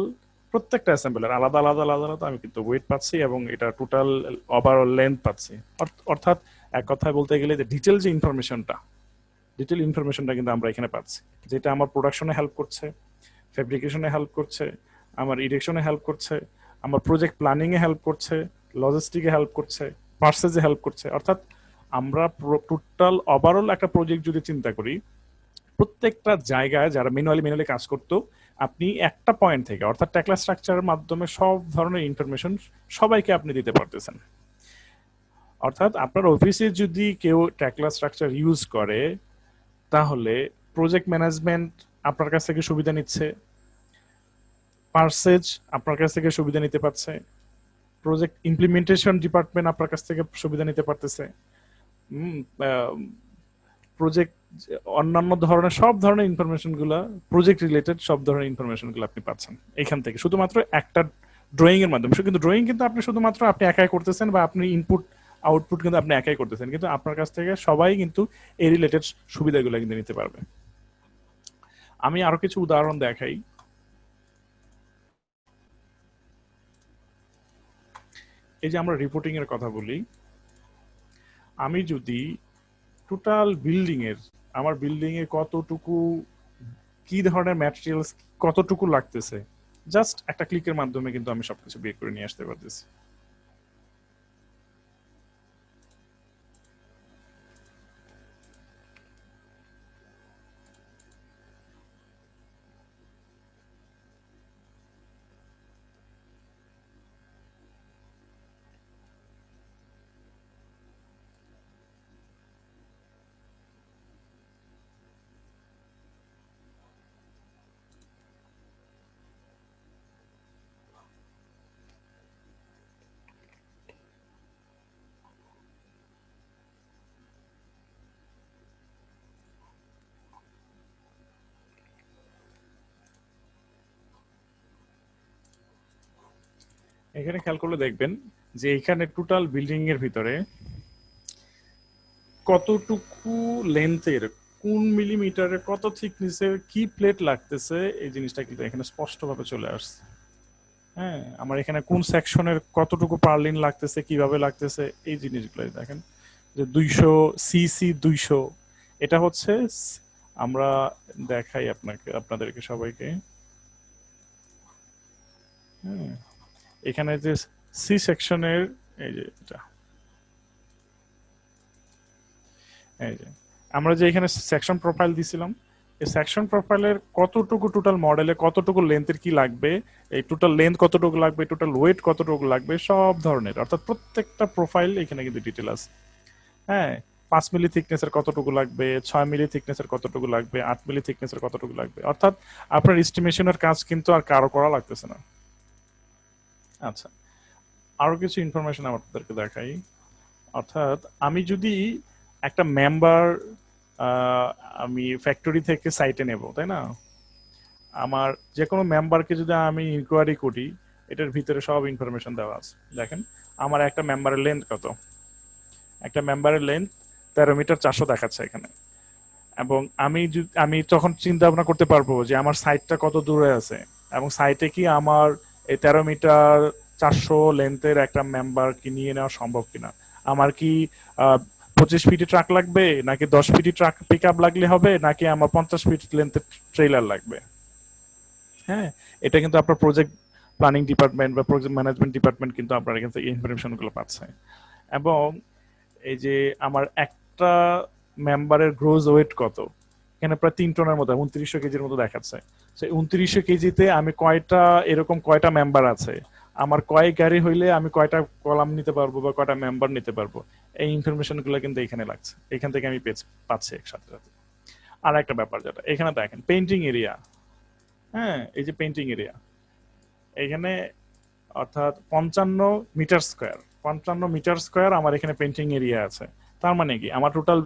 S1: প্রত্যেকটা অ্যাসেম্বলের আলাদা আলাদা আলাদা আলাদা আমি কিন্তু ওয়েট পাচ্ছি এবং এটা টোটাল ওভারঅল লেন্থ পাচ্ছি। অর্থাৎ এক কথায় বলতে গেলে যে ডিটেল ইনফরমেশনটা কিন্তু আমরা এখানে পাচ্ছি, যেটা আমার প্রোডাকশনে হেল্প করছে, ফেব্রিকেশনে হেল্প করছে, আমার ইরেকশনে হেল্প করছে, আমার প্রজেক্ট প্ল্যানিং এ হেল্প করছে, লজিস্টিকে হেল্প করছে, পার্সেজে হেল্প করছে। অর্থাৎ আমরা টোটাল ওভারঅল একটা প্রজেক্ট যদি চিন্তা করি, প্রত্যেকটা জায়গায় যারা ম্যানুয়ালি কাজ করতো, আপনি একটা পয়েন্ট থেকে অর্থাৎ টেকলা স্ট্রাকচারের মাধ্যমে সব ধরনের ইনফরমেশন সবাইকে আপনি দিতে পারতেছেন। অর্থাৎ আপনার অফিসে যদি কেউ টেকলা স্ট্রাকচার ইউজ করে, তাহলে প্রজেক্ট ম্যানেজমেন্ট আপনার কাছ থেকে সুবিধা নিচ্ছে, পার্সেজ আপনার কাছ থেকে সুবিধা নিতে পারছে, প্রজেক্ট ইমপ্লিমেন্টেশন ডিপার্টমেন্ট আপনার কাছ থেকে সুবিধা নিতে পারতেছে, প্রজেক্ট অন্যান্য ধরনের সব ধরনের ইনফরমেশন গুলা, প্রজেক্ট রিলেটেড সব ধরনের ইনফরমেশন গুলো আপনি পাচ্ছেন এখান থেকে শুধুমাত্র একটা ড্রয়িং এর মাধ্যমে। কিন্তু ড্রয়িং কিন্তু আপনি শুধুমাত্র আপনি একাই করতেছেন, বা আপনি ইনপুট আউটপুট কিন্তু আপনি একাই করতেছেন, কিন্তু আপনার কাছ থেকে সবাই কিন্তু এই রিলেটেড সুবিধাগুলো কিন্তু নিতে পারবে। আমি আরো কিছু উদাহরণ দেখাই। এই যে আমরা রিপোর্টিং এর কথা বলি, আমি যদি টোটাল বিল্ডিং এর, আমার বিল্ডিং এ কতটুকু কি ধরনের ম্যাটেরিয়ালস কতটুকু লাগতেছে, জাস্ট একটা ক্লিকের মাধ্যমে কিন্তু আমি সবকিছু বের করে নিয়ে আসতে পারতেছি। এখানে খেয়াল করলে দেখবেন যে এখানে টোটাল বিল্ডিং এর ভিতরে কতটুকু লেন্থের কোন মিলিমিটারে কত থিকনেসের কি প্লেট লাগতেছে এই জিনিসটা কিন্তু এখানে স্পষ্টভাবে চলে আসছে। হ্যাঁ, আমার এখানে কোন সেকশনের কতটুকু পার্লিন লাগতেছে কিভাবে লাগতেছে এই জিনিসগুলো দেখেন যে 200 এটা হচ্ছে আমরা দেখাই আপনাদেরকে সবাইকে। হ্যাঁ, এখানে যে সি সেকশনের এই যে এটা এই যে আমরা যে এখানে সেকশন প্রোফাইল দিছিলাম এই সেকশন প্রোফাইলের কতটুকু টোটাল মডেলে কতটুকু লেন্থের কি লাগবে, এই টোটাল লেন্থ কতটুকু লাগবে, টোটাল ওয়েট কতটুকু লাগবে, সব ধরনের অর্থাৎ প্রত্যেকটা প্রোফাইল এখানে কিন্তু ডিটেল আছে। হ্যাঁ, 5 মিলি থিকনেসের কতটুকু লাগবে, 6 মিলি থিকনেসের কতটুকু লাগবে, 8 মিলি থিকনেসের কতটুকু লাগবে, অর্থাৎ আপনার এস্টিমেশনের কাজ কিন্তু আর কারো করা লাগতেছে না। আচ্ছা, আরো কিছু ইনফরমেশন আপনাদেরকে দেখাই। অর্থাৎ আমি যদি একটা মেম্বার আমি ফ্যাক্টরি থেকে সাইটে নেব, তাই না? আমার যে কোনো মেম্বারকে যদি আমি ইনকোয়ারি করি এটার ভিতরে সব ইনফরমেশন দেওয়া আছে। দেখেন আমার একটা মেম্বারের লেন্থ কত, একটা মেম্বারের লেন্থ 13 মিটার 400 দেখাচ্ছে এখানে। এবং আমি তখন চিন্তা ভাবনা করতে পারবো যে আমার সাইটটা কত দূরে আছে এবং সাইটে কি আমার এই 13 মিটার 400 লেন্থের একটা মেম্বার কি নিয়ে নেওয়া সম্ভব কিনা, আমার কি 25 ফিটি ট্রাক লাগবে নাকি 10 ফিটি ট্রাক পিক আপ লাগলে হবে নাকি আমার 50 ফিট লেন্থের ট্রেলার লাগবে। হ্যাঁ, এটা কিন্তু আপনার প্রজেক্ট প্ল্যানিং ডিপার্টমেন্ট বা প্রজেক্ট ম্যানেজমেন্ট ডিপার্টমেন্ট কিন্তু আপনার এখান থেকে ইনফরমেশন গুলো পাচ্ছে। এবং এই যে আমার একটা মেম্বারের গ্রোজ ওয়েট কত, এখানে প্রায় 3 টনের মতো 2900 কেজির মতো দেখাচ্ছে। সেই 2900 কেজিতে আমি কয়টা মেম্বার আছে, আমার কয় গাড়ি হইলে আমি কয়টা কলাম নিতে পারবো বা কয়টা মেম্বার নিতে পারবো, এই ইনফরমেশন গুলো কিন্তু এখানে লাগছে, এখান থেকে আমি পাচ্ছি একসাথে সাথে। আর একটা ব্যাপার যেটা এখানে দেখেন পেইন্টিং এরিয়া। হ্যাঁ, এই যে পেইন্টিং এরিয়া এখানে অর্থাৎ 55 মিটার স্কোয়ার আমার এখানে পেন্টিং এরিয়া আছে। তার মানে কি আমার টোটাল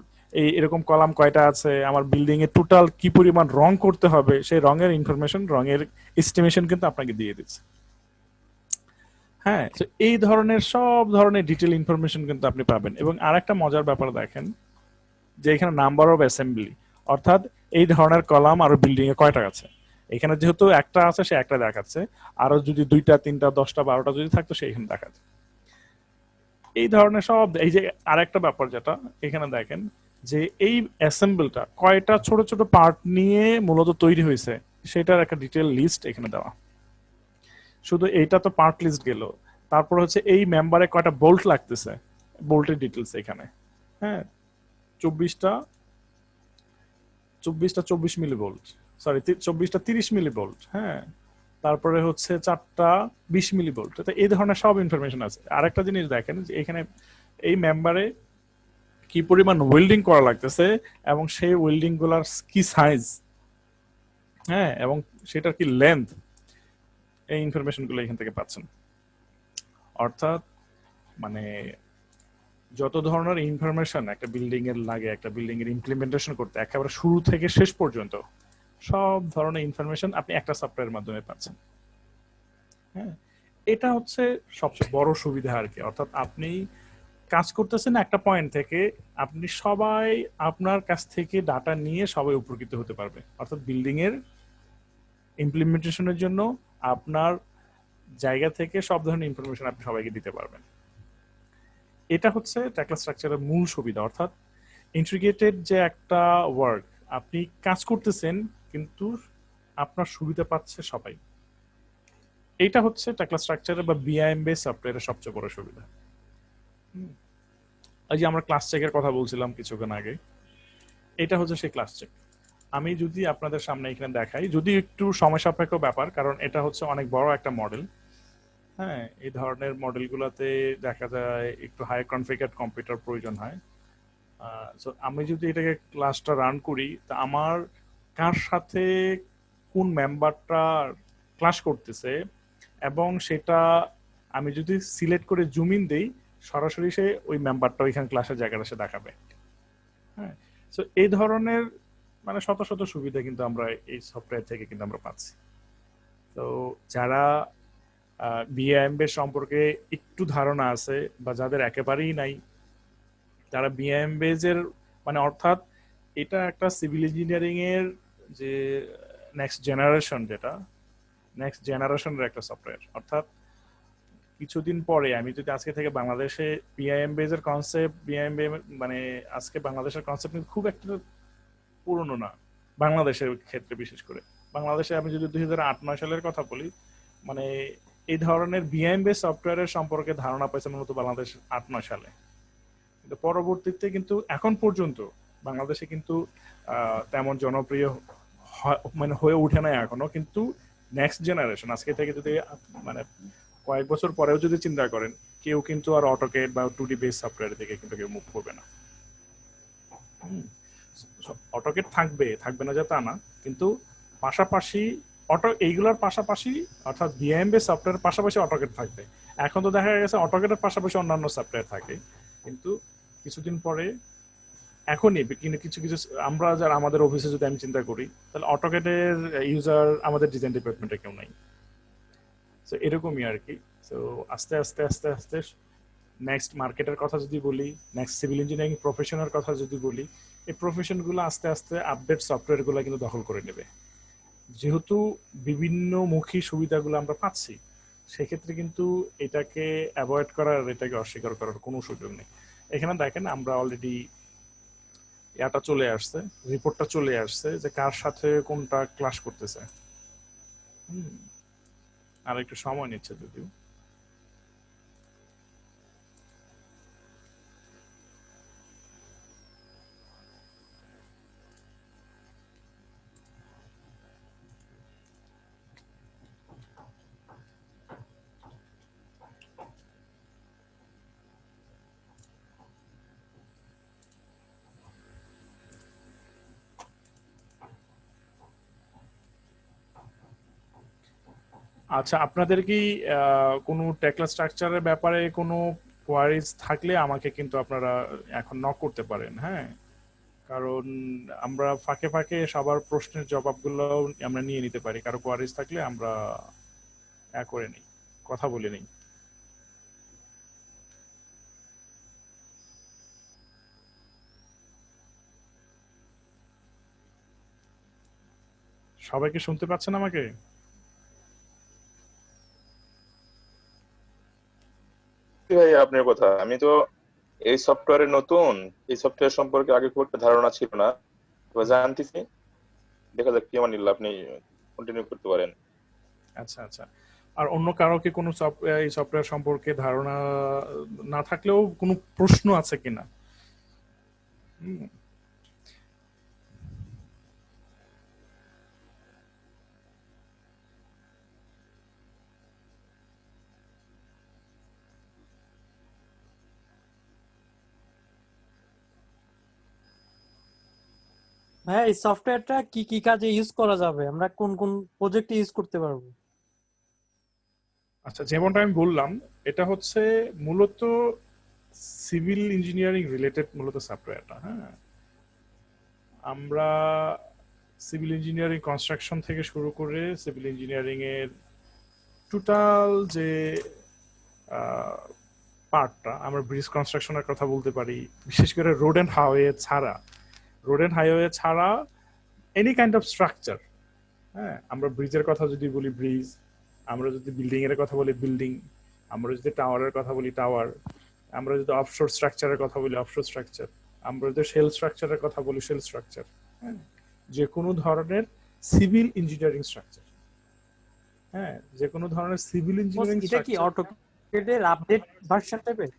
S1: এরকম কলাম কয়টা আছে, আমার বিল্ডিং এ টোটাল কি পরিমাণ রং করতে হবে সেই রঙের ইনফরমেশন, রঙের এস্টিমেশন কিন্তু আপনাকে দিয়ে দিচ্ছে। হ্যাঁ, তো এই ধরনের সব ধরনের ডিটেল ইনফরমেশন কিন্তু আপনি পাবেন। এবং আরেকটা মজার ব্যাপার দেখেন যে এখানে নাম্বার অফ অ্যাসেম্বলি, অর্থাৎ এই ধরনের কলাম আর বিল্ডিং এ কয়টা আছে। এখানে যেহেতু একটা আছে সে একটা দেখাচ্ছে, আরো যদি 2টা 3টা 10টা 12টা যদি থাকতো সেইখানে দেখাচ্ছে। এই ধরনের সব এই যে আরেকটা ব্যাপার যেটা এখানে দেখেন যে এই অ্যাসেম্বলটা কয়টা ছোট ছোট পার্ট নিয়ে মূলত তৈরি হয়েছে সেটার একটা ডিটেল লিস্ট এখানে দেওয়া। শুধু এইটা তো পার্ট লিস্ট গেল, তারপর হচ্ছে এই মেম্বারে কয়টা বোল্ট লাগতেছে, বোল্টের ডিটেলস এখানে। হ্যাঁ, 24টা 24 মিলি ভোল্ট, সরি 24টা 30 মিলি ভোল্ট। হ্যাঁ, তারপরে হচ্ছে 4টা 20 মিলি ভোল্ট। এই ধরনের সব ইনফরমেশন আছে। আরেকটা জিনিস দেখেন যে এখানে এই মেম্বারে কি পরিমাণ ওয়েল্ডিং করা লাগতেছে এবং সেই ওয়েল্ডিং গুলার কি সাইজ, হ্যাঁ, এবং সেটার কি লেন্থ, এই ইনফরমেশন গুলো এখান থেকে পাচ্ছেন। অর্থাৎ মানে যত ধরনের ইনফরমেশন একটা বিল্ডিং এর লাগে, একটা বিল্ডিং এর ইমপ্লিমেন্টেশন করতে একেবারে শুরু থেকে শেষ পর্যন্ত সব ধরনের ইনফরমেশন আপনি একটা সফটওয়্যারের মাধ্যমে পাচ্ছেন। হ্যাঁ, এটা হচ্ছে সবচেয়ে বড় সুবিধা আর কি। অর্থাৎ আপনি কাজ করতেছেন একটা পয়েন্ট থেকে, আপনি সবাই আপনার কাছ থেকে ডাটা নিয়ে সবাই উপকৃত হতে পারবে। অর্থাৎ বিল্ডিং এর ইমপ্লিমেন্টেশনের জন্য আপনার জায়গা থেকে সব ধরনের ইনফরমেশন আপনি সবাইকে দিতে পারবেন। এটা হচ্ছে টেকলা স্ট্রাকচারের মূল সুবিধা। অর্থাৎ ইন্টিগ্রেটেড যে একটা ওয়ার্ক আপনি কাজ করতেছেন কিন্তু আপনার সুবিধা পাচ্ছে সবাই। এটা হচ্ছে টেকলা স্ট্রাকচারের বা বিআইএম বেস সফটওয়্যারের সবচেয়ে বড় সুবিধা। এই যে আমরা ক্লাস চেকের কথা বলছিলাম কিছুক্ষণ আগে, এটা হচ্ছে সেই ক্লাস চেক। আমি যদি আপনাদের সামনে এখানে দেখাই, যদি একটু সময় সাপেক্ষ ব্যাপার কারণ এটা হচ্ছে অনেক বড় একটা মডেল। হ্যাঁ, এই ধরনের মডেলগুলোতে দেখা যায় একটু হাই কনফিগার্ড কম্পিউটার প্রয়োজন হয়। সো আমি যদি এটাকে ক্লাসটা রান করি তা আমার কার সাথে কোন মেম্বারটা ক্লাস করতেছে এবং সেটা আমি যদি সিলেক্ট করে জুম ইন দেই সরাসরি সে ওই মেম্বারটা ওইখানে ক্লাসের জায়গাটা সে দেখাবে। হ্যাঁ, সো এই ধরনের মানে শত শত সুবিধা কিন্তু আমরা এই সফটওয়্যার থেকে কিন্তু আমরা পাচ্ছি। তো যারা বিএএমবে সম্পর্কে একটু ধারণা আছে বা যাদের একেবারেই নাই, তারা বিএএমবেজের মানে অর্থাৎ এটা একটা সিভিল ইঞ্জিনিয়ারিং এর যে নেক্সট জেনারেশন, যেটা নেক্সট জেনারেশনের একটা সফটওয়্যার। অর্থাৎ কিছুদিন পরে আমি যদি আজকে থেকে বাংলাদেশে বিআইএম বেজের কনসেপ্ট, বিআইএম মানে আজকে বাংলাদেশের কনসেপ্ট কিন্তু খুব একটা পুরনো না বাংলাদেশের ক্ষেত্রে। বিশেষ করে বাংলাদেশে আমি যদি 2008-9 সালের কথা বলি, মানে এই ধরনের বিআইএম বেস সফটওয়্যারের সম্পর্কে ধারণা পাইছে মূলত বাংলাদেশ 8-9 সালে। কিন্তু পরবর্তীতে কিন্তু এখন পর্যন্ত বাংলাদেশে কিন্তু তেমন জনপ্রিয় মানে হয়ে ওঠে না এখনো। কিন্তু নেক্সট জেনারেশন আজকে থেকে যদি মানে কয়েক বছর পরেও যদি চিন্তা করেন, কেউ কিন্তু আর অটোকেড বা 2D বেস সফটওয়্যার থেকে কিন্তু কেউ মুভ করবে না। অটোকেড থাকবে, থাকবে না যে তা না, কিন্তু পাশাপাশি এইগুলোর পাশাপাশি অর্থাৎ বিএম বেস সফটওয়্যার পাশাপাশি অটোকেড থাকবে। এখন তো দেখা গেছে অটোকেডের পাশাপাশি অন্যান্য সফটওয়্যার থাকে, কিন্তু কিছুদিন পরে এখনই কিন্তু কিছু কিছু আমরা যারা আমাদের অফিসে যদি আমি চিন্তা করি, তাহলে অটোকেডের ইউজার আমাদের ডিজাইন ডিপার্টমেন্টে কেউ নাই। তো এরকমই আর কি। তো আস্তে আস্তে আস্তে আস্তে নেক্সট মার্কেটের কথা যদি বলি, নেক্সট সিভিল ইঞ্জিনিয়ারিং প্রফেশনের কথা যদি বলি, এই প্রফেশনগুলো আস্তে আস্তে আপডেট সফটওয়্যারগুলো কিন্তু দখল করে নেবে। যেহেতু বিভিন্ন মুখী সুবিধাগুলো আমরা পাচ্ছি, সেক্ষেত্রে কিন্তু এটাকে অ্যাভয়েড করার, এটাকে অস্বীকার করার কোনো সুযোগ নেই। এখানে দেখেন আমরা অলরেডি এটা চলে আসছে, রিপোর্টটা চলে আসছে যে কার সাথে কোনটা ক্লাস করতেছে। আর একটু সময় নিচ্ছে যদিও। আচ্ছা, আপনাদের কি কোনো টেকলা স্ট্রাকচারের ব্যাপারে কোনো কোয়ারিজ থাকলে আমাকে কিন্তু আপনারা এখন নক করতে পারেন। হ্যাঁ, কারণ আমরা ফাঁকে ফাঁকে সবার প্রশ্নের জবাবগুলো আমরা নিয়ে নিতে পারি। কারো কোয়ারিজ থাকলে আমরা করে নিই, কথা বলে নিই। সবাই কি শুনতে পাচ্ছেন আমাকে?
S5: ভাই আপনার কথা, আমি তো এই সফটওয়্যারে নতুন, এই সফটওয়্যার সম্পর্কে আগে খুব একটা ধারণা ছিল না, এবার জানতেছি। দেখা যাক কি নিল, আপনি কন্টিনিউ করতে পারেন।
S1: আচ্ছা আচ্ছা। আর অন্য কারো কি কোনো এই সফটওয়্যার সম্পর্কে ধারণা না থাকলেও কোনো প্রশ্ন আছে কিনা?
S6: হ্যাঁ, এই সফটওয়্যারটা কি কি কাজে ইউজ করা যাবে, আমরা কোন কোন প্রজেক্টে ইউজ করতে পারবো?
S1: আচ্ছা, যেমনটা আমি বললাম, এটা হচ্ছে মূলত সিভিল ইঞ্জিনিয়ারিং রিলেটেড মূলত সফটওয়্যারটা। হ্যাঁ, আমরা সিভিল ইঞ্জিনিয়ারিং কনস্ট্রাকশন থেকে শুরু করে সিভিল ইঞ্জিনিয়ারিং এর টোটাল যে পার্টটা, আমরা ব্রিজ কনস্ট্রাকশনের কথা বলতে পারি, বিশেষ করে রোড অ্যান্ড হাইওয়ে ছাড়া, রোড অ্যান্ড হাইওয়ে ছাড়া এনি কাইন্ড অফ স্ট্রাকচার। হ্যাঁ, আমরা ব্রিজের কথা যদি বলি ব্রিজ, আমরা যদি বিল্ডিং এর কথা বলি বিল্ডিং, আমরা যদি টাওয়ারের কথা বলি টাওয়ার, আমরা যদি অফশোর স্ট্রাকচারের কথা বলি অফশোর স্ট্রাকচার, আমরা যদি শেল স্ট্রাকচারের কথা বলি শেল স্ট্রাকচার। হ্যাঁ, যে কোনো ধরনের সিভিল ইঞ্জিনিয়ারিং স্ট্রাকচার। হ্যাঁ, যে কোনো ধরনের সিভিল ইঞ্জিনিয়ারিং
S6: এটা কি অটোক্যাডের আপডেট ভার্সন টাইপের?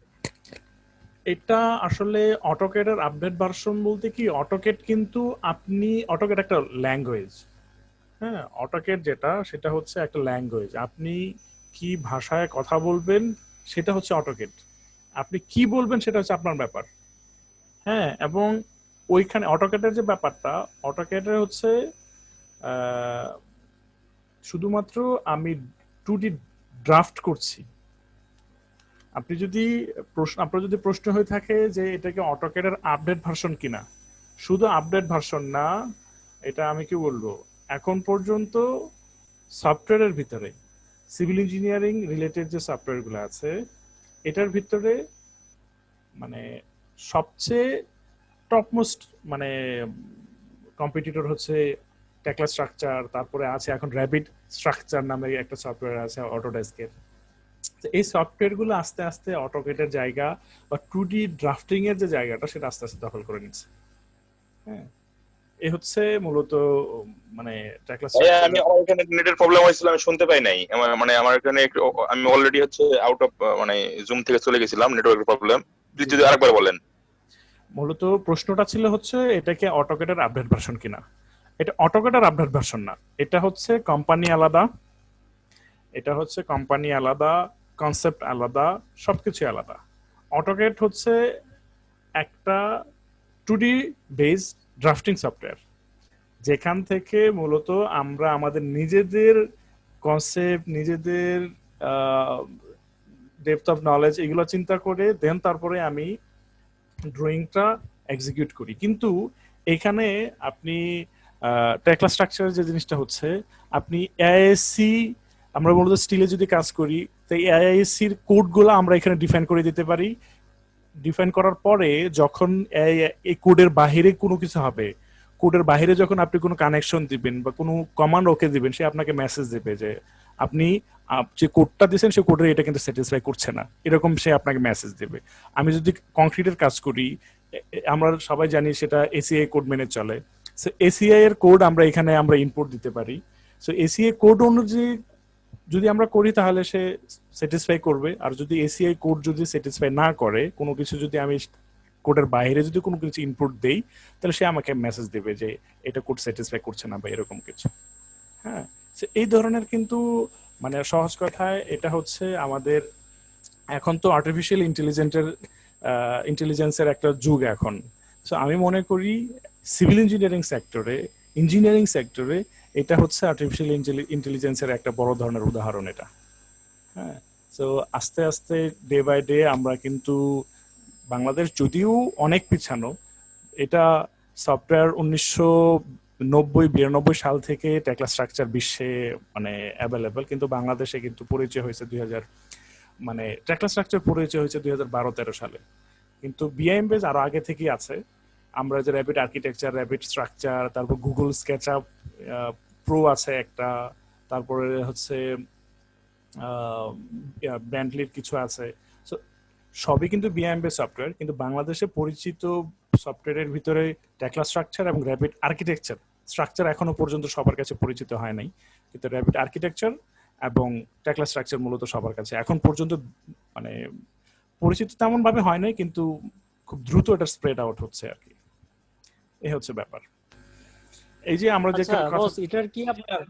S1: এটা আসলে অটোক্যাডের আপডেট ভার্সন বলতে কি, অটোক্যাড কিন্তু আপনি, অটোক্যাড একটা ল্যাঙ্গুয়েজ। হ্যাঁ, অটোক্যাড যেটা, সেটা হচ্ছে একটা ল্যাঙ্গুয়েজ। আপনি কি ভাষায় কথা বলবেন সেটা হচ্ছে অটোক্যাড, আপনি কি বলবেন সেটা হচ্ছে আপনার ব্যাপার। হ্যাঁ, এবং ওইখানে অটোক্যাডের যে ব্যাপারটা, অটোক্যাডের হচ্ছে শুধুমাত্র আমি 2D ড্রাফট করছি। আপনি যদি আপনার যদি প্রশ্ন হয়ে থাকে যে এটাকে অটোক্যাডের আপডেট ভার্সন কিনা, শুধু আপডেট ভার্সন না, এটা আমি কি বলবো, এখন পর্যন্ত সফটওয়্যারের ভিতরে সিভিল ইঞ্জিনিয়ারিং রিলেটেড যে সফটওয়্যারগুলো আছে এটার ভিতরে মানে সবচেয়ে টপমোস্ট মানে কম্পিটিটর হচ্ছে টেকলা স্ট্রাকচার, তারপরে আছে এখন র্যাপিড স্ট্রাকচার নামে একটা সফটওয়্যার আছে অটোডেস্কের। তো এই সফটওয়্যারগুলো আস্তে আস্তে অটোকেটের জায়গা বা 2D ড্রাফটিং এর যে জায়গাটা সেটা আস্তে আস্তে দখল করে নিচ্ছে। হ্যাঁ, এই হচ্ছে মূলত মানে টেকলা
S5: ভাইয়া
S1: স্ট্রাকচার।
S5: আমি আমার এখানে নেটের প্রবলেম হয়েছিল, আমি শুনতে পাই নাই। মানে আমার এখানে আমি অলরেডি হচ্ছে আউট অফ মানে জুম থেকে চলে গেছিলাম, নেটওয়ার্কের প্রবলেম। প্লিজ যদি আরেকবার বলেন।
S1: মূলত প্রশ্নটা ছিল হচ্ছে এটা কি অটোকেটের আপডেট ভার্সন কিনা। এটা অটোকেটের আপডেট ভার্সন না, এটা হচ্ছে কোম্পানি আলাদা, এটা হচ্ছে কোম্পানি আলাদা, কনসেপ্ট আলাদা, সবকিছু আলাদা। অটোকেট হচ্ছে একটা 2D বেসড ড্রাফটিং সফটওয়্যার, যেখান থেকে মূলত আমরা আমাদের নিজেদের কনসেপ্ট, নিজেদের ডেপথ অফ নলেজ এগুলো চিন্তা করে দেন তারপরে আমি ড্রয়িংটা এক্সিকিউট করি। কিন্তু এখানে আপনি টেকলা স্ট্রাকচার যে জিনিসটা হচ্ছে, আপনি এআইএসসি, আমরা মূলত স্টিলে যদি কাজ করি তো এআইএসসির কোডগুলো আমরা এখানে ডিফাইন করে দিতে পারি। ডিফাইন করার পরে যখন এই কোডের বাহিরে কোনো কিছু হবে, কোডের বাহিরে যখন আপনি কোনো কানেকশন দিবেন বা কোনো কমান্ড ওকে দিবেন, সে আপনাকে মেসেজ দেবে যে আপনি যে কোডটা দিয়েছেন সে কোডের এটা কিন্তু স্যাটিসফাই করছে না, এরকম সে আপনাকে মেসেজ দেবে। আমি যদি কংক্রিটের কাজ করি, আমরা সবাই জানি সেটা এসিআই কোড মেনে চলে। সো এসিআই এর কোড আমরা এখানে আমরা ইনপুট দিতে পারি। সো এসিআই কোড অনুযায়ী যদি আমরা করি তাহলে সে স্যাটিসফাই করবে, আর যদি এসিআই কোড যদি স্যাটিসফাই না করে, কোনো কিছু যদি আমি কোডের বাইরে যদি কোনো কিছু ইনপুট দেই, তাহলে সে আমাকে মেসেজ দেবে যে এটা কোড স্যাটিসফাই করছে না বা এরকম কিছু। হ্যাঁ, এই ধরনের কিন্তু মানে সহজ কথায় এটা হচ্ছে আমাদের এখন তো আর্টিফিশিয়াল ইন্টেলিজেন্সের একটা যুগ এখন। সো আমি মনে করি সিভিল ইঞ্জিনিয়ারিং সেক্টরে এটা হচ্ছে আর্টিফিশিয়াল ইন্টেলিজেন্সের একটা বড় ধরনের উদাহরণ এটা। হ্যাঁ, সো আস্তে আস্তে ডে বাই ডে আমরা কিন্তু বাংলাদেশ যদিও অনেক পিছানো, এটা সফটওয়্যার 1990-92 সাল থেকে টেকলা স্ট্রাকচার বিশ্বে মানে অ্যাভেলেবল, কিন্তু বাংলাদেশে কিন্তু পরিচয় হয়েছে 2000 মানে টেকলা স্ট্রাকচার পরিচয় হয়েছে 2012-13 সালে। কিন্তু বিআইএম বেস আরো আগে থেকেই আছে। আমরা যে র্যাপিড আর্কিটেকচার, র্যাপিড স্ট্রাকচার, তারপর গুগল স্কেচআপ প্রো আছে একটা, তারপরে হচ্ছে ব্যান্ডলির কিছু আছে। সো সবই কিন্তু বিআইএম বেস সফটওয়্যার, কিন্তু বাংলাদেশে পরিচিত সফটওয়্যারের ভিতরে টেকলা স্ট্রাকচার এবং র্যাপিড আর্কিটেকচার। স্ট্রাকচার এখনো পর্যন্ত সবার কাছে পরিচিত হয় নাই, কিন্তু র্যাপিড আর্কিটেকচার এবং টেকলা স্ট্রাকচার মূলত সবার কাছে এখন পর্যন্ত মানে পরিচিত তেমন ভাবে হয় নাই, কিন্তু খুব দ্রুত এটা স্প্রেড আউট হচ্ছে আর কি। এই হচ্ছে ব্যাপার। এই যে আমরা যে
S6: আচ্ছা বস, এটার কি আপনার,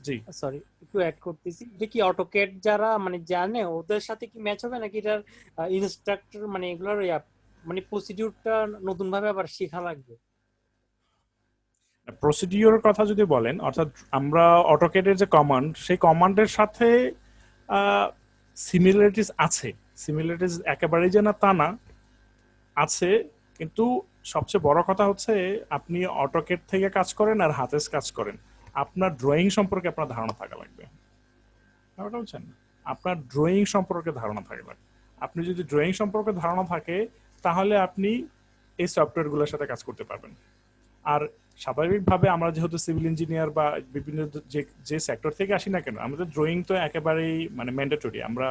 S1: জি
S6: সরি একটু অ্যাড করতেছি, এটা কি অটোক্যাড যারা মানে জানে ওদের সাথে কি ম্যাচ হবে, নাকি এটার ইনস্ট্রাক্টর মানে এগুলোর মানে প্রসিডিউরটা নতুন ভাবে আবার শেখা লাগবে?
S1: প্রসিডিওর কথা যদি বলেন, অর্থাৎ আমরা অটোক্যাডের যে কমান্ড, সেই কমান্ডের সাথে সিমিলারিটিস আছে। সিমিলারিটিস একেবারেই যে না তা না, আছে। কিন্তু সবচেয়ে বড় কথা হচ্ছে আপনি অটোক্যাড থেকে কাজ করেন আর হাতে কাজ করেন, আপনার ড্রয়িং সম্পর্কে আপনার ধারণা থাকা লাগবে। ব্যাপারটা বুঝছেন? আপনার ড্রয়িং সম্পর্কে ধারণা থাকা লাগবে। আপনি যদি ড্রয়িং সম্পর্কে ধারণা থাকে তাহলে আপনি এই সফটওয়্যারগুলোর সাথে কাজ করতে পারবেন। আর স্বাভাবিকভাবে আমরা যেহেতু সিভিল ইঞ্জিনিয়ার বা বিভিন্ন যে সেক্টর থেকে আসি না কেন, আমাদের ড্রয়িং তো একেবারেই মানে ম্যান্ডেটরি। আমরা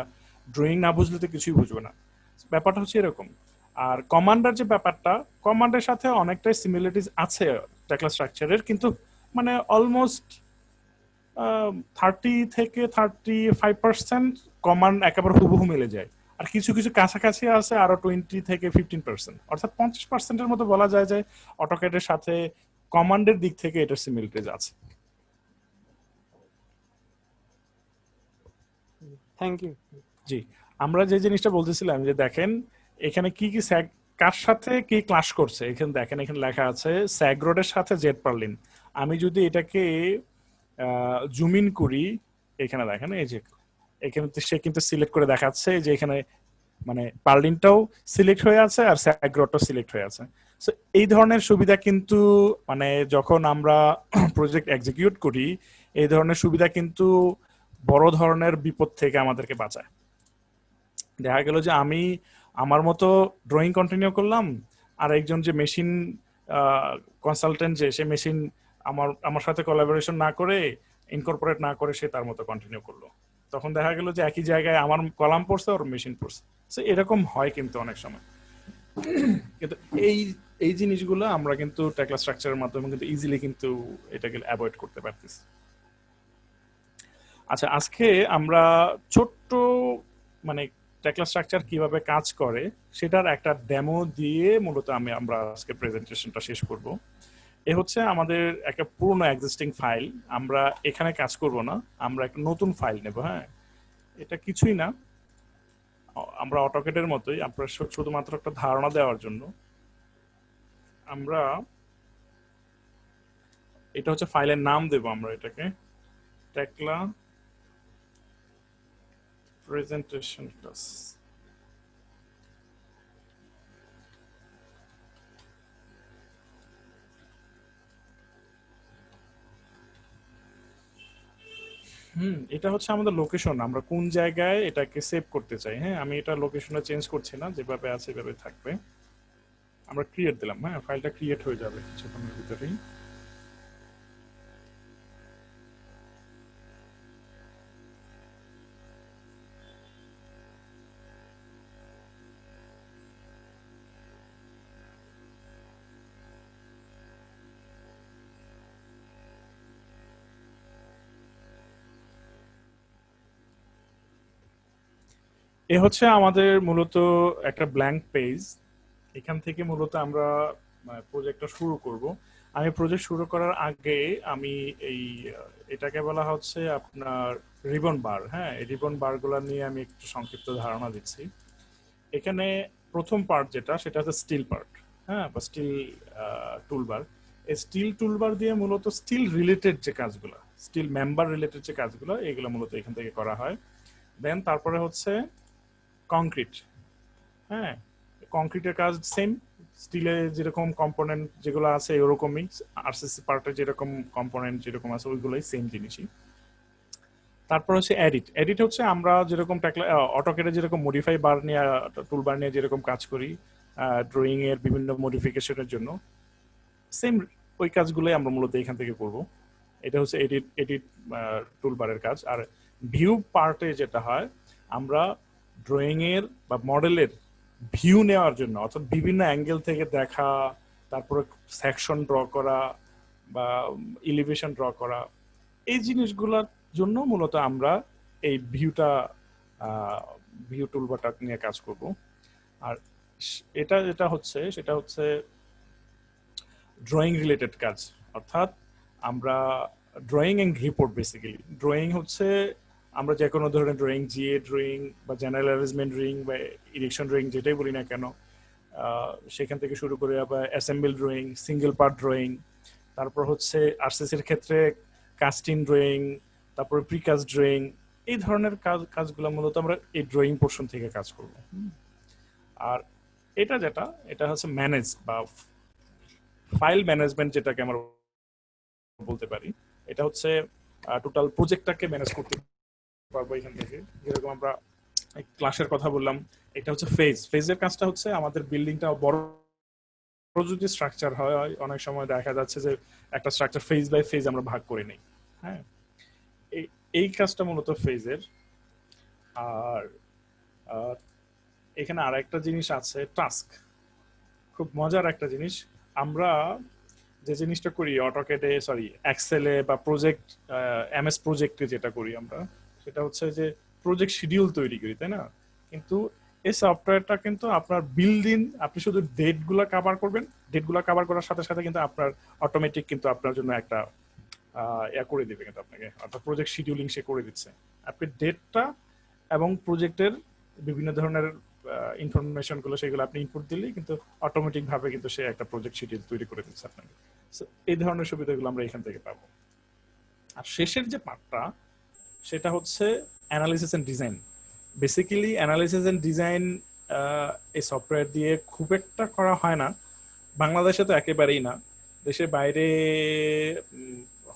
S1: ড্রয়িং না বুঝলে তো কিছুই বুঝবো না। ব্যাপারটা হচ্ছে এরকম। আর কমান্ডার যে ব্যাপারটা, কমান্ডের সাথে অনেকটাই সিমিলারিটিস আছে টেকলা স্ট্রাকচারের, কিন্তু মানে অলমোস্ট 30-35% কমান্ড একেবারে হুবহু মিলে যায়। আর কিছু কিছু কাছাকাছি আছে আরো 20-15%, অর্থাৎ 50%-এর মতো বলা যায় যে অটোক্যাডের সাথে কমান্ডের দিক থেকে এটার সিমিলারিটিস আছে।
S6: Thank you.
S1: জি, আমরা যে জিনিসটা বলতেছিলাম যে দেখেন এখানে কি কি কার সাথে কি ক্লাশ করছে, এখানে দেখেন এখানে লেখা আছে স্যাগ্রোডের সাথে জেট পার্লিন। আমি যদি এটাকে জুম ইন করি, এখানে দেখেন এই যে এখানে সে কিন্তু সিলেক্ট করে দেখাচ্ছে যে এখানে মানে পার্লিনটাও সিলেক্ট হয়ে আছে আর স্যাগ্রোডটাও সিলেক্ট হয়ে আছে। সো এই ধরনের সুবিধা কিন্তু মানে যখন আমরা প্রজেক্ট এক্সিকিউট করি, এই ধরনের সুবিধা কিন্তু বড় ধরনের বিপদ থেকে আমাদেরকে বাঁচায়। দেখা গেল যে আমি আমার মতো ড্রয়িং কন্টিনিউ করলাম, আর একজন যে মেশিন কনসালটেন্ট, যে সে মেশিন আমার আমার সাথে কোলাবোরেশন না করে, ইনকর্পোরেট না করে, সে তার মতো কন্টিনিউ করলো। তখন দেখা গেল যে একই জায়গায় আমার কলাম পড়ছে, ওর মেশিন পড়ছে। So এরকম হয় কিন্তু অনেক সময়। কিন্তু এই এই জিনিসগুলো আমরা কিন্তু টেকলা স্ট্রাকচারের মাধ্যমে কিন্তু ইজিলি কিন্তু এটাকে অ্যাভয়েড করতে পারতেছি। আচ্ছা, আজকে আমরা ছোট্ট মানে টেকলা স্ট্রাকচার কিভাবে কাজ করে সেটার একটা ডেমো দিয়ে মূলত আমরা আজকে প্রেজেন্টেশনটা শেষ করব। এ হচ্ছে আমাদের একটা পুরনো এক্সিস্টিং ফাইল। আমরা এখানে কাজ করব না, আমরা একটা নতুন ফাইল নেব। হ্যাঁ, এটা কিছুই না, আমরা অটোকেটের মতোই, আপনার শুধুমাত্র একটা ধারণা দেওয়ার জন্য আমরা এটা হচ্ছে ফাইলের নাম দেব। আমরা এটাকে টেকলা প্রেজেন্টেশন ক্লাস। এটা হচ্ছে আমাদের লোকেশন, আমরা কোন জায়গায় এটাকে সেভ করতে চাই। হ্যাঁ, আমি এটা লোকেশনে চেঞ্জ করছি না, যেভাবে আছে এভাবে থাকবে। আমরা ক্রিয়েট দিলাম। হ্যাঁ, ফাইলটা ক্রিয়েট হয়ে যাবে কিছুক্ষণের ভিতরেই। এ হচ্ছে আমাদের মূলত একটা ব্ল্যাঙ্ক পেজ। এখান থেকে মূলত আমরা প্রজেক্টটা শুরু করব। আমি প্রজেক্ট শুরু করার আগে আমি এটাকে বলা হচ্ছে আপনার রিবন বার। হ্যাঁ, এই রিবন বারগুলো নিয়ে আমি একটু সংক্ষিপ্ত ধারণা দিচ্ছি। এখানে প্রথম পার্ট যেটা, সেটা হচ্ছে স্টিল পার্ট। হ্যাঁ, বা স্টিল টুলবার। এই স্টিল টুলবার দিয়ে মূলত স্টিল রিলেটেড যে কাজগুলো, স্টিল মেম্বার রিলেটেড যে কাজগুলো, এগুলো মূলত এখান থেকে করা হয়। দেন তারপরে হচ্ছে কংক্রিট। হ্যাঁ, কংক্রিটের কাজ সেম, স্টিলে যেরকম কম্পোনেন্ট যেগুলো আছে ওরকমই, আরসিসি পার্টে যেরকম কম্পোনেন্ট যেরকম আছে ওইগুলোই সেম জিনিসই। তারপর হচ্ছে এডিট। এডিট হচ্ছে আমরা যেরকম অটোকেটে যেরকম মডিফাই বার নিয়ে, টুল বার নিয়ে যেরকম কাজ করি ড্রয়িং এর বিভিন্ন মডিফিকেশনের জন্য, সেম ওই কাজগুলোই আমরা মূলত এখান থেকে করব। এটা হচ্ছে এডিট এডিট টুলবারের কাজ। আর ভিউ পার্টে যেটা হয়, আমরা ড্রয়িং এর বা মডেলের ভিউ নেওয়ার জন্য, অর্থাৎ বিভিন্ন অ্যাঙ্গেল থেকে দেখা, তারপরে সেকশন ড্র করা বা এলিভেশন ড্র করা, এই জিনিসগুলোর জন্য মূলত আমরা এই ভিউ টুলবারটা নিয়ে কাজ করব। আর এটা যেটা হচ্ছে সেটা হচ্ছে ড্রয়িং রিলেটেড কাজ, অর্থাৎ আমরা drawing and report. Basically drawing হচ্ছে আমরা যে কোনো ধরনের ড্রয়িং, জিএ ড্রয়িং বা জেনারেল অ্যারেঞ্জমেন্ট ড্রয়িং বা ইরেকশন ড্রয়িং, যেটাই বলি না কেন, সেখান থেকে শুরু করে আবার assemble drawing, single part drawing, তারপর হচ্ছে আরসিসির ক্ষেত্রে কাস্টিং ড্রয়িং, তারপরে প্রিকাস্ট ড্রয়িং, এই ধরনের কাজগুলো মূলত আমরা এই ড্রয়িং পোর্শন থেকে কাজ করব। আর এটা হচ্ছে ম্যানেজ বা ফাইল ম্যানেজমেন্ট, যেটাকে আমরা বলতে পারি। এটা হচ্ছে টোটাল প্রজেক্টটাকে ম্যানেজ করতে পারবো এখান থেকে। যেরকম আমরা ক্লাসের কথা বললাম, এটা হচ্ছে ফেজের কাজটা হচ্ছে আমাদের বিল্ডিংটা বড় যদি স্ট্রাকচার হয়, অনেক সময় দেখা যাচ্ছে যে একটা স্ট্রাকচার ফেজ বাই ফেজ আমরা ভাগ করে নেই। হ্যাঁ, এই কাজটা মূলত ফেজের। আর এখানে আর একটা জিনিস আছে, টাস্ক। খুব মজার একটা জিনিস। আমরা যে জিনিসটা করি অটোকেটে, সরি এক্সেলে বা প্রজেক্ট এমএস প্রজেক্টে যেটা করি আমরা, সেটা হচ্ছে যে প্রজেক্ট শিডিউল তৈরি করি, তাই না? কিন্তু এই সফটওয়্যারটা কিন্তু আপনার বিল্ডিং, আপনি শুধু ডেটগুলো কভার করবেন, ডেটগুলো কভার করার সাথে সাথে কিন্তু আপনার অটোমেটিক কিন্তু আপনার জন্য একটা করে দেবে কিন্তু আপনাকে, অর্থাৎ প্রজেক্ট শিডিউলিং সে করে দিচ্ছে। আপনি ডেটটা এবং প্রজেক্টের বিভিন্ন ধরনের ইনফরমেশন গুলো, সেগুলো আপনি ইনপুট দিলেই কিন্তু অটোমেটিক ভাবে কিন্তু সে একটা প্রজেক্ট শিডিউল তৈরি করে দিচ্ছে আপনাকে। এই ধরনের সুবিধাগুলো আমরা এখান থেকে পাবো। আর শেষের যে পার্টটা, সেটা হচ্ছে analysis and design. Basically analysis and design এই সফটওয়্যার দিয়ে খুব একটা করা হয় না, বাংলাদেশে তো একেবারেই না, দেশের বাইরে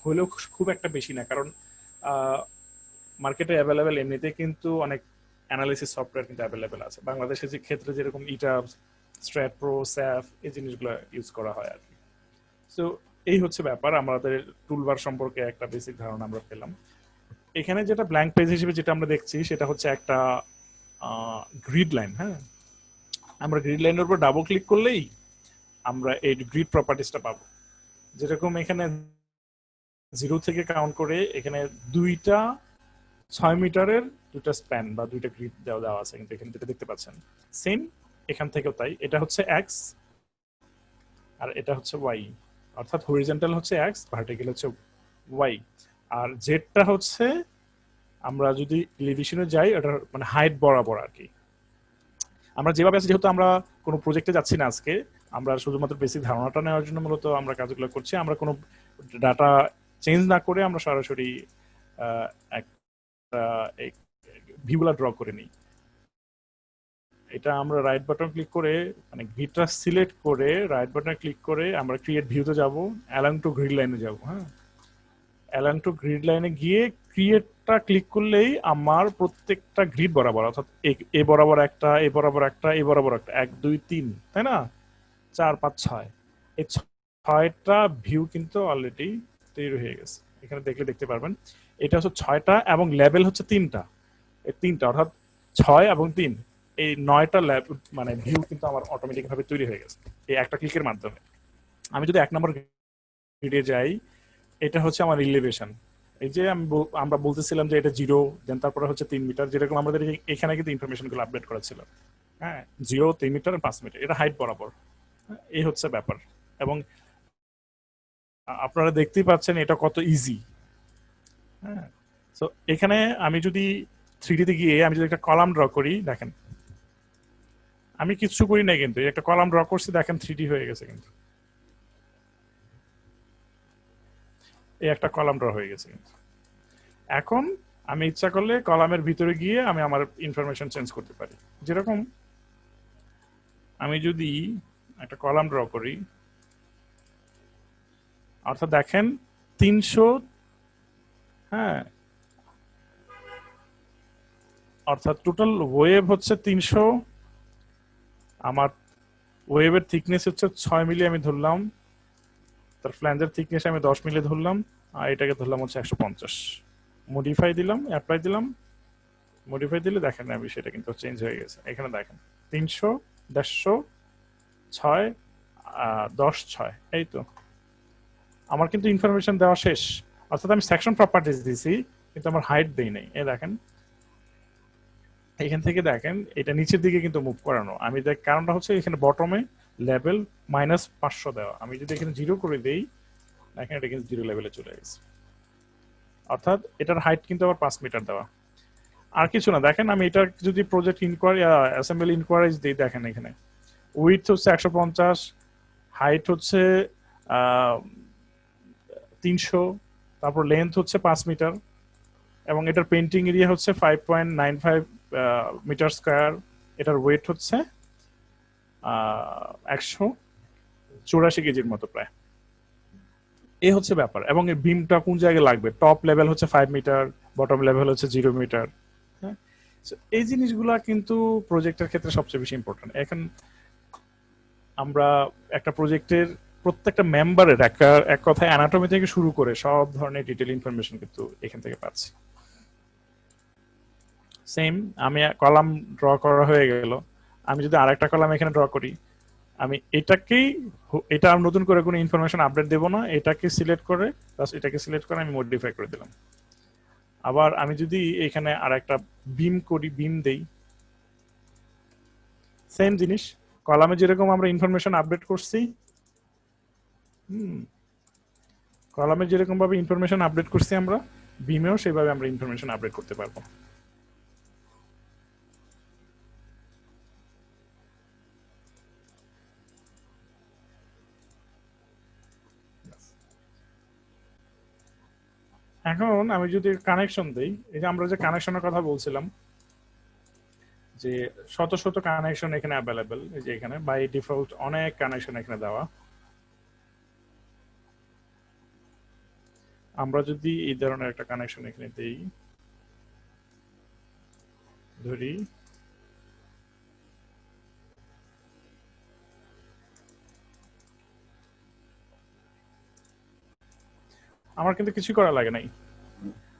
S1: হলেও খুব একটা বেশি না। কারণ মার্কেটে অ্যাভেলেবেল এমনিতে কিন্তু অনেক অ্যানালিসিস সফটওয়্যার কিন্তু অ্যাভেলেবেল আছে বাংলাদেশের যে ক্ষেত্রে যেরকম ইটাবস, স্ট্র্যাট প্রো, স্যাফ এই জিনিসগুলো ইউজ করা হয় আর কি। সো এই হচ্ছে ব্যাপার, আমাদের টুলবার সম্পর্কে একটা বেসিক ধারণা আমরা পেলাম। এখানে যেটা ব্ল্যাঙ্ক পেজ হিসেবে যেটা আমরা দেখছি সেটা হচ্ছে একটা গ্রিড লাইন। হ্যাঁ, আমরা গ্রিড লাইনের উপর ডাবল ক্লিক করলেই আমরা এই গ্রিড প্রপার্টিসটা পাবো। যেরকম এখানে 0 থেকে কাউন্ট করে এখানে 2টা 6 মিটারের 2টা স্প্যান বা 2টা গ্রিড দেওয়া আছে, কিন্তু এখানে যেটা দেখতে পাচ্ছেন সেম এখান থেকেও তাই। এটা হচ্ছে এক্স আর এটা হচ্ছে ওয়াই, অর্থাৎ হরিজন্টাল হচ্ছে এক্স, ভার্টিক্যাল হচ্ছে ওয়াই। আর জেডটা হচ্ছে আমরা যদি এলিভেশনে যাই ওটার মানে হাইট বরাবর আর কি। আমরা যেভাবে আছি, যেহেতু আমরা কোনো প্রজেক্টে যাচ্ছি না আজকে, আমরা শুধুমাত্র বেসিক ধারণাটা নেওয়ার জন্য মূলত আমরা কাজগুলো করছি। আমরা কোনো ডাটা চেঞ্জ না করে আমরা সরাসরি একটা ভিউগুলা ড্র করে নিই। এটা আমরা রাইট বাটন ক্লিক করে মানে গ্রিডটা সিলেক্ট করে রাইট বাটনে ক্লিক করে আমরা ক্রিয়েট ভিউতে যাব, অ্যালং টু গ্রিড লাইনে যাব। হ্যাঁ, অ্যালং টু গ্রিড লাইনে গিয়ে ক্রিয়েটটা ক্লিক করলেই আমার প্রত্যেকটা গ্রিড বরাবর, অর্থাৎ এ বরাবর একটা, এ বরাবর একটা, এ বরাবর একটা, 1 2 3, তাই না, 4 5 6, এই 6টা ভিউ কিন্তু অলরেডি তৈরি হয়ে গেছে। এখানে দেখলে দেখতে পারবেন এটা হচ্ছে 6টা এবং লেভেল হচ্ছে 3টা। এই 3টা অর্থাৎ 6 এবং 3, এই 9টা মানে ভিউ কিন্তু আমার অটোমেটিক ভাবে তৈরি হয়ে গেছে এই একটা ক্লিকের মাধ্যমে। আমি যদি 1 নম্বর গ্রিডে যাই, এটা হচ্ছে আমার ইলিভেশন। এই যে আমরা বলতেছিলাম যে এটা 0, দেন তারপরে হচ্ছে 3 মিটার, যেরকম আমাদের এখানে কিন্তু ইনফরমেশন গুলো আপডেট করা ছিল। হ্যাঁ, 0 3 মিটার 5 মিটার, এটা হাইট বরাবর। এই হচ্ছে ব্যাপার। এবং আপনারা দেখতেই পাচ্ছেন এটা কত ইজি। হ্যাঁ, তো এখানে আমি যদি 3D তে গিয়ে আমি যদি একটা কলাম ড্র করি, দেখেন আমি কিছু করি না, কিন্তু একটা কলাম ড্র করছি, দেখেন 3D হয়ে গেছে। কিন্তু এই একটা কলাম ড্র হয়ে গেছে। কিন্তু এখন আমি ইচ্ছা করলে কলামের ভিতরে গিয়ে আমি আমার ইনফরমেশন চেঞ্জ করতে পারি। যেরকম আমি যদি একটা কলাম ড্র করি, অর্থাৎ দেখেন 300, হ্যাঁ, অর্থাৎ টোটাল ওয়েভ হচ্ছে 300, আমার ওয়েভের থিকনেস হচ্ছে 6 মিলি আমি ধরলাম, তার ফ্ল্যাঞ্জের থিকনেস আমি 10 মিলি ধরলাম, আর এটাকে ধরলাম হচ্ছে 150। মডিফাই দিলাম, অ্যাপ্লাই দিলাম, মডিফাই দিলে দেখেন আমি সেটা কিন্তু চেঞ্জ হয়ে গেছে। এখানে দেখেন 300 150 6 10 6, এই তো আমার কিন্তু ইনফরমেশন দেওয়া শেষ। অর্থাৎ আমি সেকশন প্রপার্টিজ দিছি কিন্তু আমার হাইট দেই নাই। এই দেখেন এখান থেকে দেখেন এটা নিচের দিকে কিন্তু মুভ করানো। আমি দেখ কারণটা হচ্ছে এখানে বটমে লেভেল -500 দেওয়া। আমি যদি এখানে 0 করে দেই, দেখেন এটা কিন্তু 0 লেভেলে চলে গেছে। অর্থাৎ এটার হাইট কিন্তু আবার 5 মিটার দেওয়া। আর কিছু না, দেখেন আমি এটা যদি প্রজেক্ট ইনকোয়ারি অ্যাসেম্বলি ইনকোয়ারিজ দিই, দেখেন এখানে উইডথ হচ্ছে 150, হাইট হচ্ছে 300, তারপর লেন্থ হচ্ছে 5 মিটার, এবং এটার পেন্টিং এরিয়া হচ্ছে 5.95 মিটার স্কয়ার। এটার ওয়েট হচ্ছে 184 কেজির মতো প্রায়। এই হচ্ছে ব্যাপার। এবং এই বিমটা কোন জায়গায় লাগবে, টপ লেভেল হচ্ছে 5 মিটার, বটম লেভেল হচ্ছে 0 মিটার। হ্যাঁ, এই জিনিসগুলা কিন্তু প্রজেক্টের ক্ষেত্রে সবচেয়ে বেশি ইম্পর্টেন্ট। এখন আমরা একটা প্রজেক্টের প্রত্যেকটা মেম্বারের এক কথায় অ্যানাটমি থেকে শুরু করে সব ধরনের ডিটেল ইনফরমেশন কিন্তু এখান থেকে পাচ্ছি। সেম আমি কলাম ড্র করা হয়ে গেল, আমি যদি আরেকটা কলাম এখানে ড্র করি, আমি এটা আর নতুন করে কোনো ইনফরমেশন আপডেট দেব না, এটাকে সিলেক্ট করে এটাকে সিলেক্ট করে আমি মডিফাই করে দিলাম। আবার আমি যদি এখানে আরেকটা বিম করি, বিম দেই, সেম জিনিস, কলামে যেরকম আমরা ইনফরমেশন আপডেট করছি, কলামে যেরকম ভাবে ইনফরমেশন আপডেট করছি আমরা বিমেও সেভাবে আমরা ইনফরমেশন আপডেট করতে পারবো। এখন আমি যদি কানেকশন দেই, এই যে আমরা যে কানেকশনের কথা বলছিলাম যে শত শত কানেকশন এখানে অ্যাভেলেবেল, এই যে এখানে বাই ডিফল্ট অনেক কানেকশন এখানে দেওয়া। আমরা যদি এই ধরনের একটা কানেকশন এখানে দেই, ধরি আমার কিন্তু কিছু করা লাগে নাই,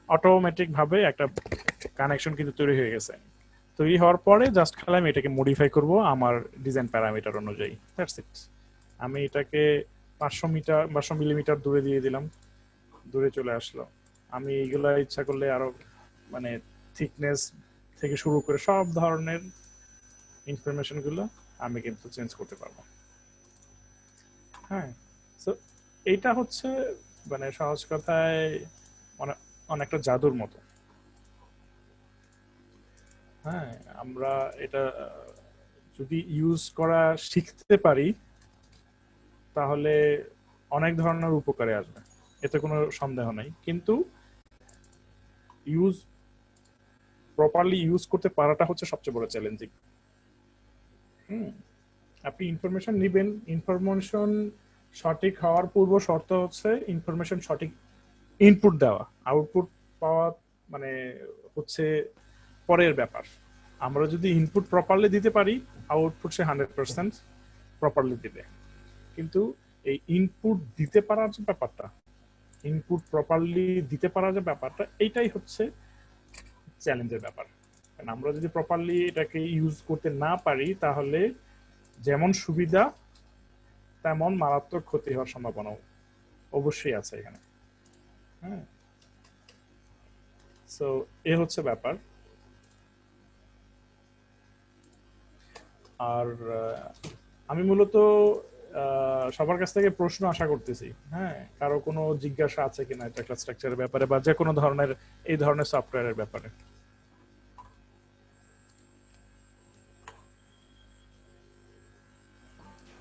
S1: অটোমেটিক ভাবে একটা কানেকশন কিন্তু তৈরি হয়ে গেছে। তৈরি হওয়ার পরে জাস্ট খালি আমি এটাকে মডিফাই করব আমার ডিজাইন প্যারামিটার অনুযায়ী, দ্যাটস ইট। আমি এটাকে 500 মিলিমিটার দূরে দিয়ে দিলাম, দূরে চলে আসলো। আমি এইগুলা ইচ্ছা করলে আরো মানে থিকনেস থেকে শুরু করে সব ধরনের ইনফরমেশন গুলো আমি কিন্তু চেঞ্জ করতে পারবো। হ্যাঁ, তো এইটা হচ্ছে মানে সহজ কথায় অনেকটা জাদুর মতো। হ্যাঁ, আমরা এটা যদি ইউজ করা শিখতে পারি তাহলে অনেক ধরনের উপকারে আসবে, এতে কোনো সন্দেহ নাই। কিন্তু প্রপারলি ইউজ করতে পারাটা হচ্ছে সবচেয়ে বড় চ্যালেঞ্জিং। আপনি ইনফরমেশন নিবেন, ইনফরমেশন সঠিক হওয়ার পূর্ব শর্ত হচ্ছে ইনফরমেশন সঠিক ইনপুট দেওয়া, আউটপুট পাওয়া মানে হচ্ছে পরের ব্যাপার। আমরা যদি ইনপুট প্রপারলি দিতে পারি, আউটপুট সে 100% প্রপারলি দিবে। কিন্তু এই ইনপুট দিতে পারার যে ব্যাপারটা, ইনপুট প্রপারলি দিতে পারার যে ব্যাপারটা, এইটাই হচ্ছে চ্যালেঞ্জের ব্যাপার। কারণ আমরা যদি প্রপারলি এটাকে ইউজ করতে না পারি তাহলে যেমন সুবিধা তেমন মারাত্মক ক্ষতি হওয়ার সম্ভাবনা অবশ্যই আছে এখানে। হ্যাঁ, সো এ হচ্ছে ব্যাপার। আর আমি মূলত সবার কাছ থেকে প্রশ্ন আশা করতেছি। হ্যাঁ, কারো কোনো জিজ্ঞাসা আছে কিনা এটা ক্লাস স্ট্রাকচারের ব্যাপারে বা যে কোনো ধরনের এই ধরনের সফটওয়্যারের ব্যাপারে?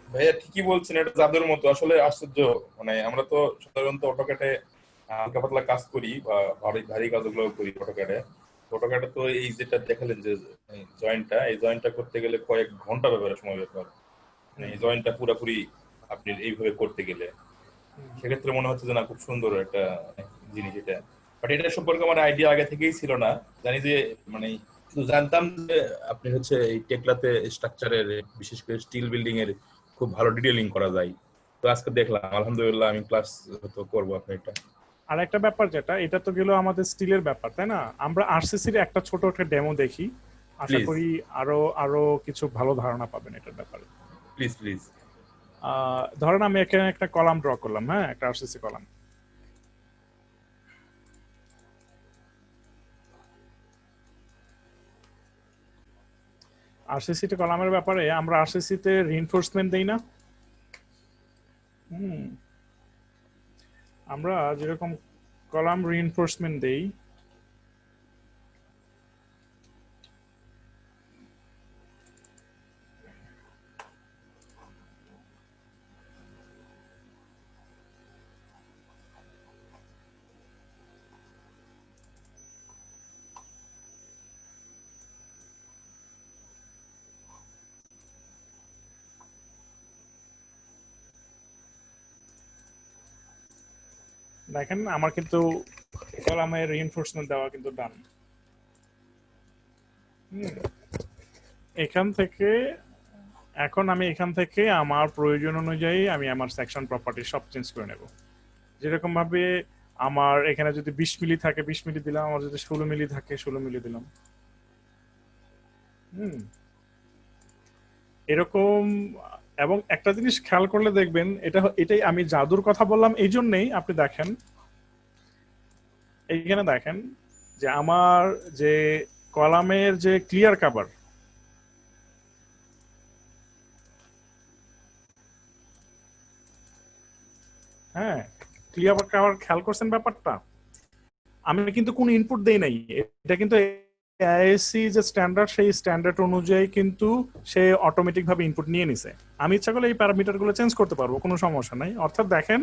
S7: ভাইয়া ঠিকই বলছেন, এটা জাদুর মতো। আসলে আশ্চর্য, মানে আমরা তো সাধারণত অটোক্যাডে হালকা পাতলা কাজ করি বা ভারী ভারী কাজগুলো করি অটোক্যাডে। অটোক্যাডে তো এই যেটা দেখালেন যে জয়েন্টটা, এই জয়েন্টটা করতে গেলে কয়েক ঘন্টা ব্যাপারে সময় ব্যাপার, মানে এই জয়েন্টটা পুরোপুরি আপনি এইভাবে করতে গেলে সেক্ষেত্রে মনে হচ্ছে যে না, খুব সুন্দর একটা জিনিস এটা। বাট এটা সম্পর্কে আমার আইডিয়া আগে থেকেই ছিল না। জানি যে মানে শুধু জানতাম যে আপনি হচ্ছে এই টেকলাতে স্ট্রাকচারের, বিশেষ করে স্টিল বিল্ডিং এর খুব ভালো ডিটেইলিং করা যায়। তো আজকে দেখলাম, আলহামদুলিল্লাহ, আমি ক্লাস তো করবো আপনার এটা।
S1: আর একটা ব্যাপার যেটা, এটা তো গেল আমাদের স্টিলের ব্যাপার, তাই না? আমরা আরসিসির একটা ছোট একটা ডেমো দেখি, আশা
S7: প্লিজ
S1: করি আরো আরো কিছু ভালো ধারণা পাবেন এটার ব্যাপারে।
S7: Please please.
S1: ধরেন আমি এখানে একটা কলাম ড্র করলাম, হ্যাঁ, একটা আরসিসি কলাম। আরসিসি কলামের ব্যাপারে আমরা আরসিসি তে রিইনফোর্সমেন্ট দেই না? আমরা যেরকম কলাম রিইনফোর্সমেন্ট দেই, দেখেন আমার কিন্তু কলামের রিইনফোর্সমেন্ট দেওয়া কিন্তু ডান। এখান থেকে এখন আমি এখান থেকে আমার প্রয়োজন অনুযায়ী আমি আমার সেকশন প্রপার্টি সব চেঞ্জ করে নেব। যেরকম ভাবে আমার এখানে যদি 20 মিলি থাকে 20 মিলি দিলাম, আমার যদি 16 মিলি থাকে 16 মিলি দিলাম। এরকম। এবং একটা জিনিস খেয়াল করলে দেখবেন, এটাই আমি জাদুর কথা বললাম এই জন্যই। আপনি দেখেন এইখানে দেখেন যে আমার যে কলামের যে ক্লিয়ার কভার, হ্যাঁ, ক্লিয়ার কভার খেয়াল করছেন ব্যাপারটা? আমি কিন্তু কোনো ইনপুট দেই নাই, এটা কিন্তু আইএসসি যে স্ট্যান্ডার্ড, সেই স্ট্যান্ডার্ড অনুযায়ী কিন্তু সে অটোমেটিক ভাবে ইনপুট নিয়ে নিছে। আমি ইচ্ছা করলে এই প্যারামিটার গুলো চেঞ্জ করতে পারবো, কোনো সমস্যা নাই। অর্থাৎ দেখেন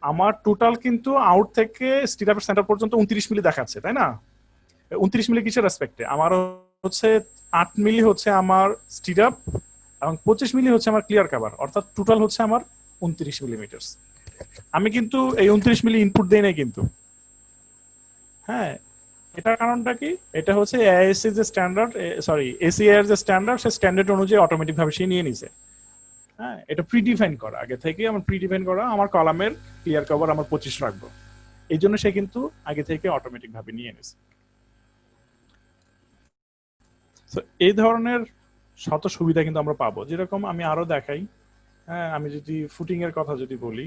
S1: আমার টোটাল কিন্তু আউট থেকে স্টিরাপের সেন্টার পর্যন্ত 29 মিলি দেখাচ্ছে, তাই না? 29 মিলি কিসের রেসপেক্টে? আমার হচ্ছে 8 মিলি হচ্ছে আমার স্টিরাপ এবং 25 মিলি হচ্ছে আমার ক্লিয়ার কভার, অর্থাৎ টোটাল হচ্ছে আমার 29 মিলিমিটার। আমি কিন্তু এই 29 মিলি ইনপুট দেই নাই কিন্তু। হ্যাঁ, এটার কারণটা কি? এটা হচ্ছে এআইএসসি যে স্ট্যান্ডার্ড, সরি এসিআই এর যে স্ট্যান্ডার্ড, সেই স্ট্যান্ডার্ড অনুযায়ী অটোমেটিক ভাবে সে নিয়ে নিছে। হ্যাঁ, এটা প্রিডিফাইন করা, আগে থেকে আমার প্রিডিফাইন করা, আমার কলামের ক্লিয়ার কভার আমার 25 রাখবো, এই জন্য সে কিন্তু আগে থেকে অটোমেটিক ভাবে নিয়ে নিছে। তো এই ধরনের শত সুবিধা কিন্তু আমরা পাবো। যেরকম আমি আরো দেখাই, হ্যাঁ, আমি যদি ফুটিং এর কথা যদি বলি,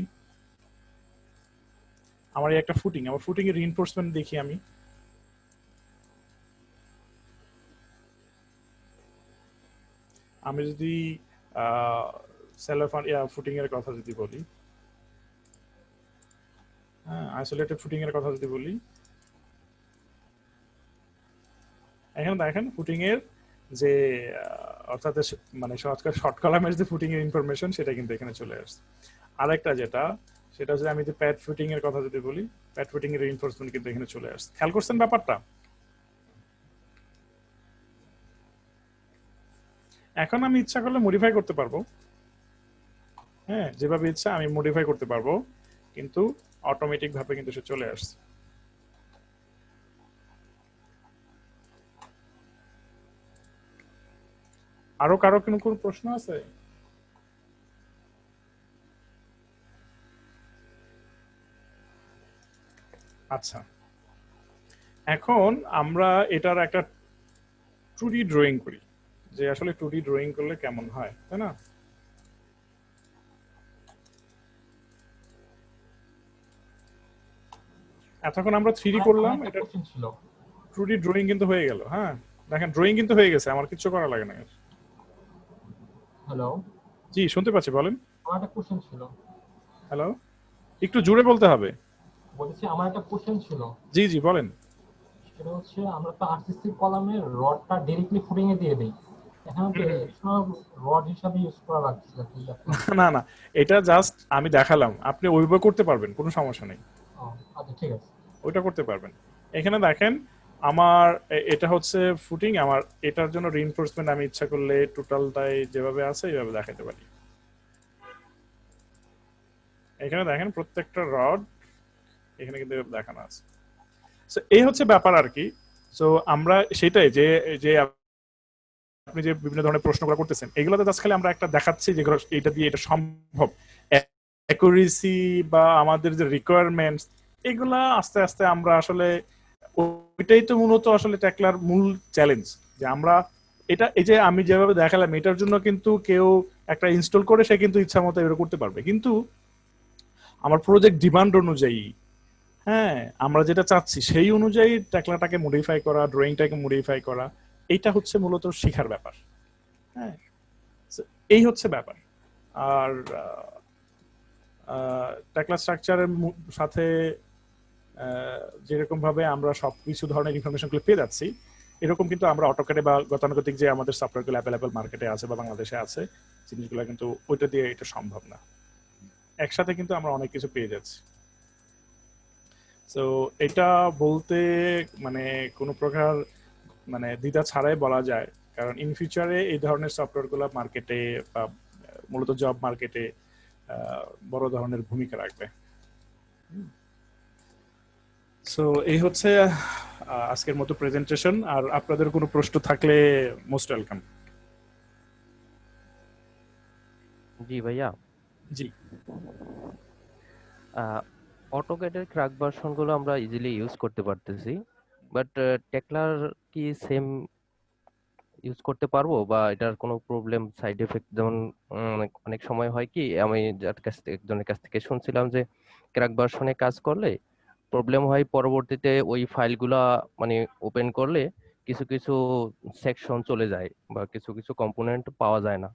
S1: আমার এই একটা ফুটিং, আমার ফুটিং এর রিইনফোর্সমেন্ট দেখি আমি। আমি যদি সেলোফান ফুটিং এর কথা যদি বলি, হ্যাঁ, আইসোলেটেড ফুটিং এর কথা যদি বলি, এখানে দেখেন ফুটিং এর যে অর্থাৎ মানে শর্ট কলামের যে ফুটিং এর ইনফরমেশন, সেটা কিন্তু এখানে চলে আসছে। আরেকটা যেটা, সেটা হচ্ছে আমি যদি প্যাড ফুটিং এর কথা যদি বলি, প্যাড ফুটিং এর রিইনফোর্সমেন্ট কিন্তু এখানে চলে আসছে। খেয়াল করছেন ব্যাপারটা? এখন আমি ইচ্ছা করলে মডিফাই করতে পারবো, হ্যাঁ, যেভাবে ইচ্ছা আমি মডিফাই করতে পারবো, কিন্তু অটোমেটিক ভাবে কিন্তু সে চলে আসছে। আরো কারো কোনো কোনো প্রশ্ন আছে? আচ্ছা, এখন আমরা এটার একটা 2D ড্রয়িং করি, যে আসলে 2D ড্রয়িং করলে কেমন হয়, তাই না? এতক্ষণ আমরা 3D করলাম, এটা 2D ড্রয়িং কিন্তু হয়ে গেল। হ্যাঁ, দেখেন ড্রয়িং কিন্তু হয়ে গেছে, আমার কিছু করা লাগে না।
S8: হ্যালো,
S1: জি, শুনতে পাচ্ছি, বলেন।
S8: আমার একটা কোশ্চেন ছিল।
S1: হ্যালো, একটু জোরে বলতে হবে।
S8: বলছি আমার একটা কোশ্চেন ছিল।
S1: জি জি, বলেন।
S8: সেটা হচ্ছে আমরা তো আরসিসি কলামের রডটা ডাইরেক্টলি ফুটিং এ দিয়ে দেই। এখানে তো এক্সট্রা রড হিসাবে ইউজ করা লাগছে কি?
S1: না না, এটা জাস্ট আমি দেখালাম, আপনি ওইভাবে করতে পারবেন, কোনো সমস্যা নেই,
S8: আচ্ছা ঠিক আছে।
S1: ওইটা করতে পারবেন। এখানে দেখেন আমার এটা হচ্ছে ফুটিং, আমার এটার জন্য রিইনফোর্সমেন্ট আমি ইচ্ছা করলে টোটালটাই যেভাবে আছে এইভাবে দেখাতে পারি। এখানে দেখেন প্রত্যেকটা রড এখানে কিন্তু দেখানো আছে। সো এই হচ্ছে ব্যাপার আর কি। সো আমরা সেটাই যে যে আপনি যে বিভিন্ন ধরনের প্রশ্নগুলো করতেছেন, এগুলোতে জাস্ট খালি আমরা একটা দেখাচ্ছি যে এটা দিয়ে এটা সম্ভব, অ্যাকুরেসি বা আমাদের যে রিকোয়ারমেন্টস, এগুলা আস্তে আস্তে আমরা আসলে, ওইটাই তো মূলত আসলে টেকলার মূল চ্যালেঞ্জ, যে আমরা এটা, এই যে আমি যেভাবে দেখালাম, এটার জন্য কিন্তু কেউ একটা ইনস্টল করে সে কিন্তু ইচ্ছা মতো এটা করতে পারবে, কিন্তু আমার প্রজেক্ট ডিমান্ড অনুযায়ী, হ্যাঁ, আমরা যেটা চাচ্ছি সেই অনুযায়ী টেকলাটাকে মডিফাই করা, ড্রয়িংটাকে মডিফাই করা, এইটা হচ্ছে মূলত শেখার ব্যাপার। হ্যাঁ, এই হচ্ছে ব্যাপার। আর টেকলা স্ট্রাকচারের সাথে যেরকম ভাবে আমরা সবকিছু ধরনের ইনফরমেশনগুলো পেয়ে যাচ্ছি, এরকম কিন্তু আমরা অটোক্যাডে বা গতানুগতিক যে আমাদের সফটওয়্যারগুলো অ্যাভেলেবল মার্কেটে আছে বা বাংলাদেশে আছে জিনিসগুলো, কিন্তু ওইটা দিয়ে এটা সম্ভব না। একসাথে কিন্তু আমরা অনেক কিছু পেয়ে যাচ্ছি। তো এটা বলতে মানে কোনো প্রকার মানে দ্বিধা ছাড়াই বলা যায়, কারণ ইন ফিউচারে এই ধরনের সফটওয়্যারগুলো মার্কেটে বা মূলত জব মার্কেটে বড় ধরনের ভূমিকা রাখবে। সো এই হচ্ছে আজকের মতো প্রেজেন্টেশন। আর আপনাদের কোনো প্রশ্ন থাকলে মোস্ট ওয়েলকাম।
S9: জি ভাইয়া,
S1: জি,
S9: অটোক্যাডের ক্র্যাক ভার্সনগুলো আমরা ইজিলি ইউজ করতে পারতেছি, বাট টেকলার কি সেম ইউজ করতে পারবো, বা এটার কোনো প্রবলেম সাইড এফেক্ট, যেমন অনেক অনেক সময় হয় কি, আমি যার কাছ থেকে একজনের কাছ থেকে শুনছিলাম যে ক্র্যাক ভার্সনে কাজ করলে প্রবলেম হয় পরবর্তীতে ওই ফাইলগুলা মানে ওপেন করলে কিছু কিছু সেকশন চলে যায় বা কিছু কিছু কম্পোনেন্ট পাওয়া যায় না।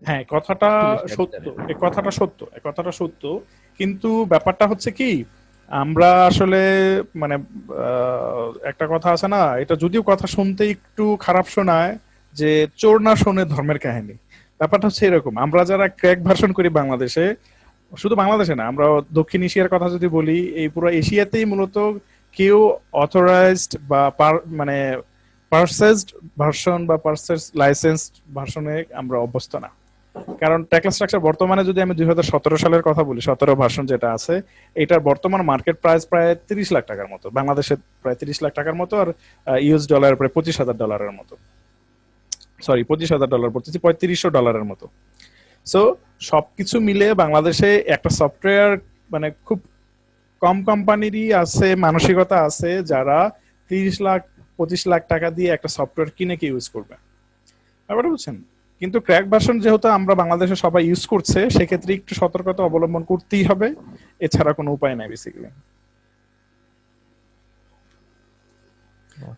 S1: হ্যাঁ, কথাটা
S9: জিনিসটা
S1: সত্য,
S9: জানেন?
S1: এ কথাটা সত্য, এ কথাটা সত্য, কিন্তু ব্যাপারটা হচ্ছে কি, আমরা আসলে মানে একটা কথা আছে না, এটা যদিও কথা শুনতে একটু খারাপ শোনায়, যে চোর না শোনে ধর্মের কাহিনী, ব্যাপারটা হচ্ছে এরকম। আমরা যারা ক্র্যাক ভার্সন করি বাংলাদেশে, শুধু বাংলাদেশে না, আমরা দক্ষিণ এশিয়ার কথা যদি বলি, এই পুরো এশিয়াতেই মূলত কেউ অথরাইজড বা মানে পারচেজড ভার্সন বা পারচেজ লাইসেন্সড ভার্সনে আমরা অভ্যস্ত না। কারণ টেকলা স্ট্রাকচার বর্তমানে যদি আমি 2017 সালের কথা বলি, 17 ভার্সন যেটা আছে, এটার বর্তমান মার্কেট প্রাইস প্রায় 30 লাখ টাকার মতো, বাংলাদেশে প্রায় 30 লাখ টাকার মতো, আর ইউএস ডলার প্রায় $25,000 মতো, সরি $25,000 বলতেছি, $3500 মতো। সো সবকিছু মিলে বাংলাদেশে একটা সফটওয়্যার মানে খুব কম কোম্পানিরই আছে, মানসিকতা আছে যারা 30 লাখ 25 লাখ টাকা দিয়ে একটা সফটওয়্যার কিনে কি ইউজ করবে, ব্যাপারটা বুঝছেন? কিন্তু ক্র্যাক ভার্সন যেহেতু আমরা বাংলাদেশে সবাই ইউজ করছে, সেক্ষেত্রে একটু সতর্কতা অবলম্বন করতেই হবে, এছাড়া কোনো উপায় নাই বেসিক্যালি।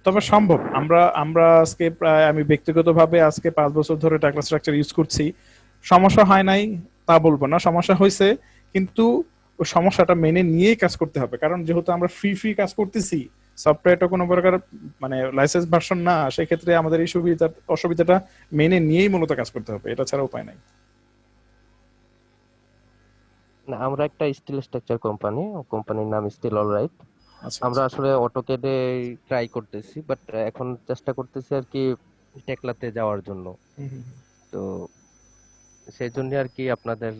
S1: তবে সম্ভব, আমরা আমরা আজকে প্রায়, আমি ব্যক্তিগতভাবে আজকে 5 বছর ধরে টেকলা স্ট্রাকচার ইউজ করছি, সমস্যা হয় নাই তা বলবো না, সমস্যা হয়েছে, কিন্তু ওই সমস্যাটা মেনে নিয়েই কাজ করতে হবে, কারণ যেহেতু আমরা ফ্রি কাজ করতেছি, সফটওয়্যারটা কোনো প্রকার মানে লাইসেন্স ভার্সন না, সেক্ষেত্রে আমাদের এই সুবিধা অসুবিধাটা মেনে নিয়েই মূলত কাজ করতে হবে, এটা ছাড়া উপায় নাই।
S9: না, আমরা একটা স্টিল স্ট্রাকচার কোম্পানি, কোম্পানির নাম স্টিল অলরাইট।
S1: আচ্ছা,
S9: আমরা আসলে অটোক্যাডে ট্রাই করতেছি, বাট এখন চেষ্টা করতেছি আর কি টেকলাতে যাওয়ার জন্য। তো সেই জন্য আর কি আপনাদের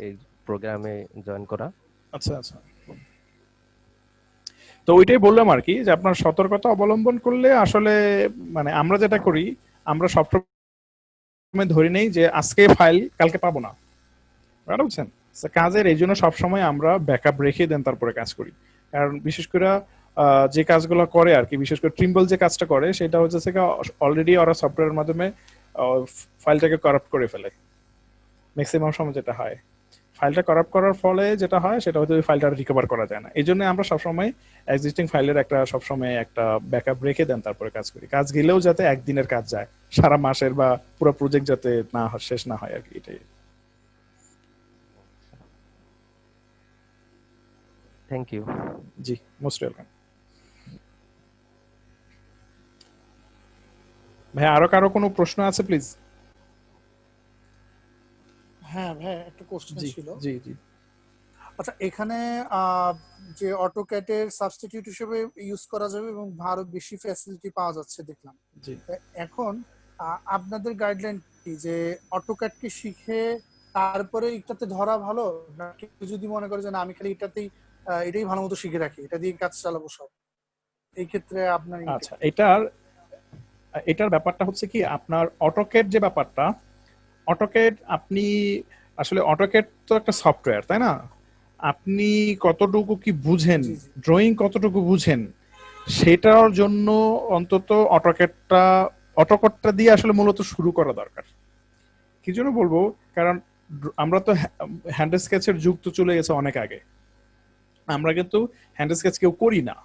S9: এই প্রোগ্রামে জয়েন করা।
S1: আচ্ছা আচ্ছা, তো ওইটাই বললাম আর কি, যে আপনার সতর্কতা অবলম্বন করলে আসলে মানে আমরা যেটা করি, আমরা সবসময় ধরে নেই যে আজকে ফাইল কালকে পাবো না, বুঝছেন? So, কাজের এই জন্য সবসময় আমরা ব্যাকআপ রেখে দেন তারপরে কাজ করি, কারণ বিশেষ করে যে কাজগুলো করে আর কি, বিশেষ করে ট্রিম্বল যে কাজটা করে সেটা হচ্ছে অলরেডি ওরা সফটওয়্যারের মাধ্যমে ফাইলটাকে করাপ্ট করে ফেলে, ম্যাক্সিমাম সময় যেটা হয়। ফাইলটা করাপ্ট করার ফলে যেটা হয় সেটা হচ্ছে ওই ফাইলটা রিকভার করা যায় না, এই জন্য আমরা সবসময় এক্সিস্টিং ফাইলের একটা সবসময় একটা ব্যাকআপ রেখে দেন তারপরে কাজ করি, কাজ গেলেও যাতে একদিনের কাজ যায়, সারা মাসের বা পুরো প্রজেক্ট যাতে না শেষ না হয় আর কি, এটাই।
S9: Thank you.
S1: জি, মোস্ট ওয়েলকাম। ভাই আরো কারো কোনো প্রশ্ন আছে প্লিজ?
S2: হ্যাঁ ভাই, একটা কোশ্চেন
S1: জি
S2: ছিল।
S1: জি জি।
S2: আচ্ছা, এখানে যে অটোক্যাটের সাবস্টিটিউট হিসেবে ইউজ করা যাবে এবং আরো বেশি ফ্যাসিলিটি পাওয়া যাচ্ছে দেখলাম।
S1: জি।
S2: এখন আপনাদের গাইডলাইন কি, যে অটোক্যাটকে শিখে তারপরে এটাতে ধরা ভালো, নাকি যদি মনে করে যে না আমি খালি এটাই ভালো মতো শিখে রাখি, এটা দিয়ে কাজ চালাবো সব, এই ক্ষেত্রে আপনার
S1: আচ্ছা, এটার ব্যাপারটা হচ্ছে কি, আপনার অটোক্যাড যে ব্যাপারটা, অটোক্যাড আপনি আসলে, অটোক্যাড তো একটা সফটওয়্যার তাই না, আপনি কতটুকু কি বুঝেন, ড্রয়িং কতটুকু বুঝেন, সেটার জন্য অন্তত অটোক্যাডটা দিয়ে আসলে মূলত শুরু করা দরকার। কি জন্য বলবো, কারণ আমরা তো হ্যান্ড স্কেচের যুগ তো চলে গেছে অনেক আগে, আমরা কিন্তু হ্যান্ড স্কেচ কেউ করি না।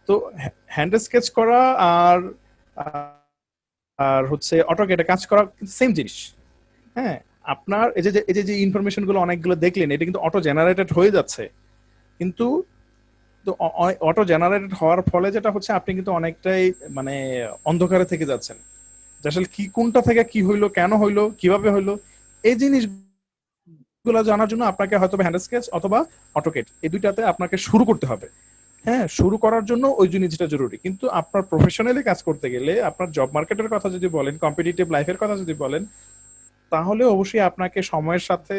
S1: তো হ্যান্ড স্কেচ করা আর আর হচ্ছে অটোক্যাডে কাজ করা কিন্তু সেম জিনিস। হ্যাঁ, আপনার এই যে ইনফরমেশন গুলো অনেকগুলো দেখলেন, এটা কিন্তু অটো জেনারেটেড হয়ে যাচ্ছে, কিন্তু তো অটো জেনারেটেড হওয়ার ফলে যেটা হচ্ছে, আপনি কিন্তু অনেকটাই মানে অন্ধকারে থেকে যাচ্ছেন, যে আসলে কি কোনটা থেকে কি হইলো, কেন হইলো, কিভাবে হইলো, এই জিনিসগুলো জানার জন্য আপনাকে হয়তো হ্যান্ড স্কেচ অথবা অটোক্যাড এই দুইটাতে আপনাকে শুরু করতে হবে। হ্যাঁ, শুরু করার জন্য ওই জিনিসটা জরুরি, কিন্তু আপনার প্রফেশনালি কাজ করতে গেলে, আপনার জব মার্কেটের কথা যদি বলেন, কম্পিটিটিভ লাইফের কথা যদি বলেন, তাহলে অবশ্যই আপনাকে সময়ের সাথে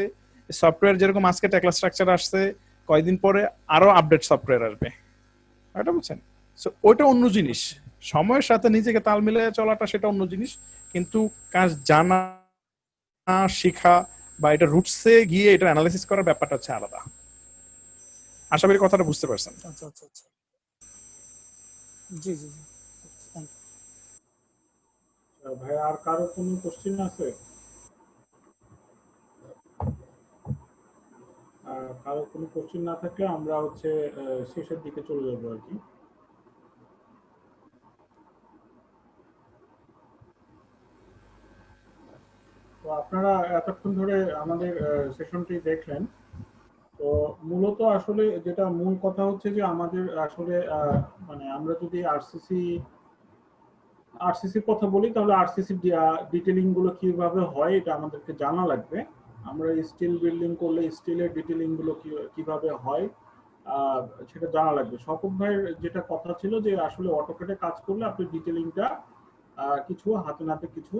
S1: সফটওয়্যার, যেরকম আজকে টেকলা স্ট্রাকচার আসছে, কয়েকদিন পরে আরো আপডেট সফটওয়্যার আসবে, এটা বুঝছেন? সো ওইটা অন্য জিনিস, সময়ের সাথে নিজেকে তাল মিলিয়ে চলাটা সেটা অন্য জিনিস, কিন্তু কাজ জানা, শেখা বা এটা রুটসে গিয়ে এটা অ্যানালাইসিস করার ব্যাপারটা হচ্ছে আলাদা। আশা করি কথাটা বুঝতে পারছেন।
S2: আচ্ছা আচ্ছা আচ্ছা, জি জি জি, থ্যাংক ইউ।
S4: ভাই আর কারো কোনো কোশ্চেন আছে? কারো কোনো কোশ্চেন না থাকলে আমরা হচ্ছে শেষের দিকে চলে যাবো আর কি। তো আপনারা এতক্ষণ ধরে আমাদের সেশনটি দেখলেন। তো মূলত আসলে যেটা মূল কথা হচ্ছে যে আমাদের আসলে মানে আমরা যদি আরসিসির কথা বলি, তাহলে আরসিসি ডিটেইলিং গুলো কিভাবে হয় এটা আমাদেরকে জানা লাগবে। আমরা স্টিল বিল্ডিং করলে স্টিলের ডিটেইলিং গুলো কিভাবে হয় সেটা জানা লাগবে। শওকত ভাইয়ের যেটা কথা ছিল যে আসলে অটোক্যাডে কাজ করলে আপনি ডিটেইলিংটা কিছু হাতে নাতে কিছু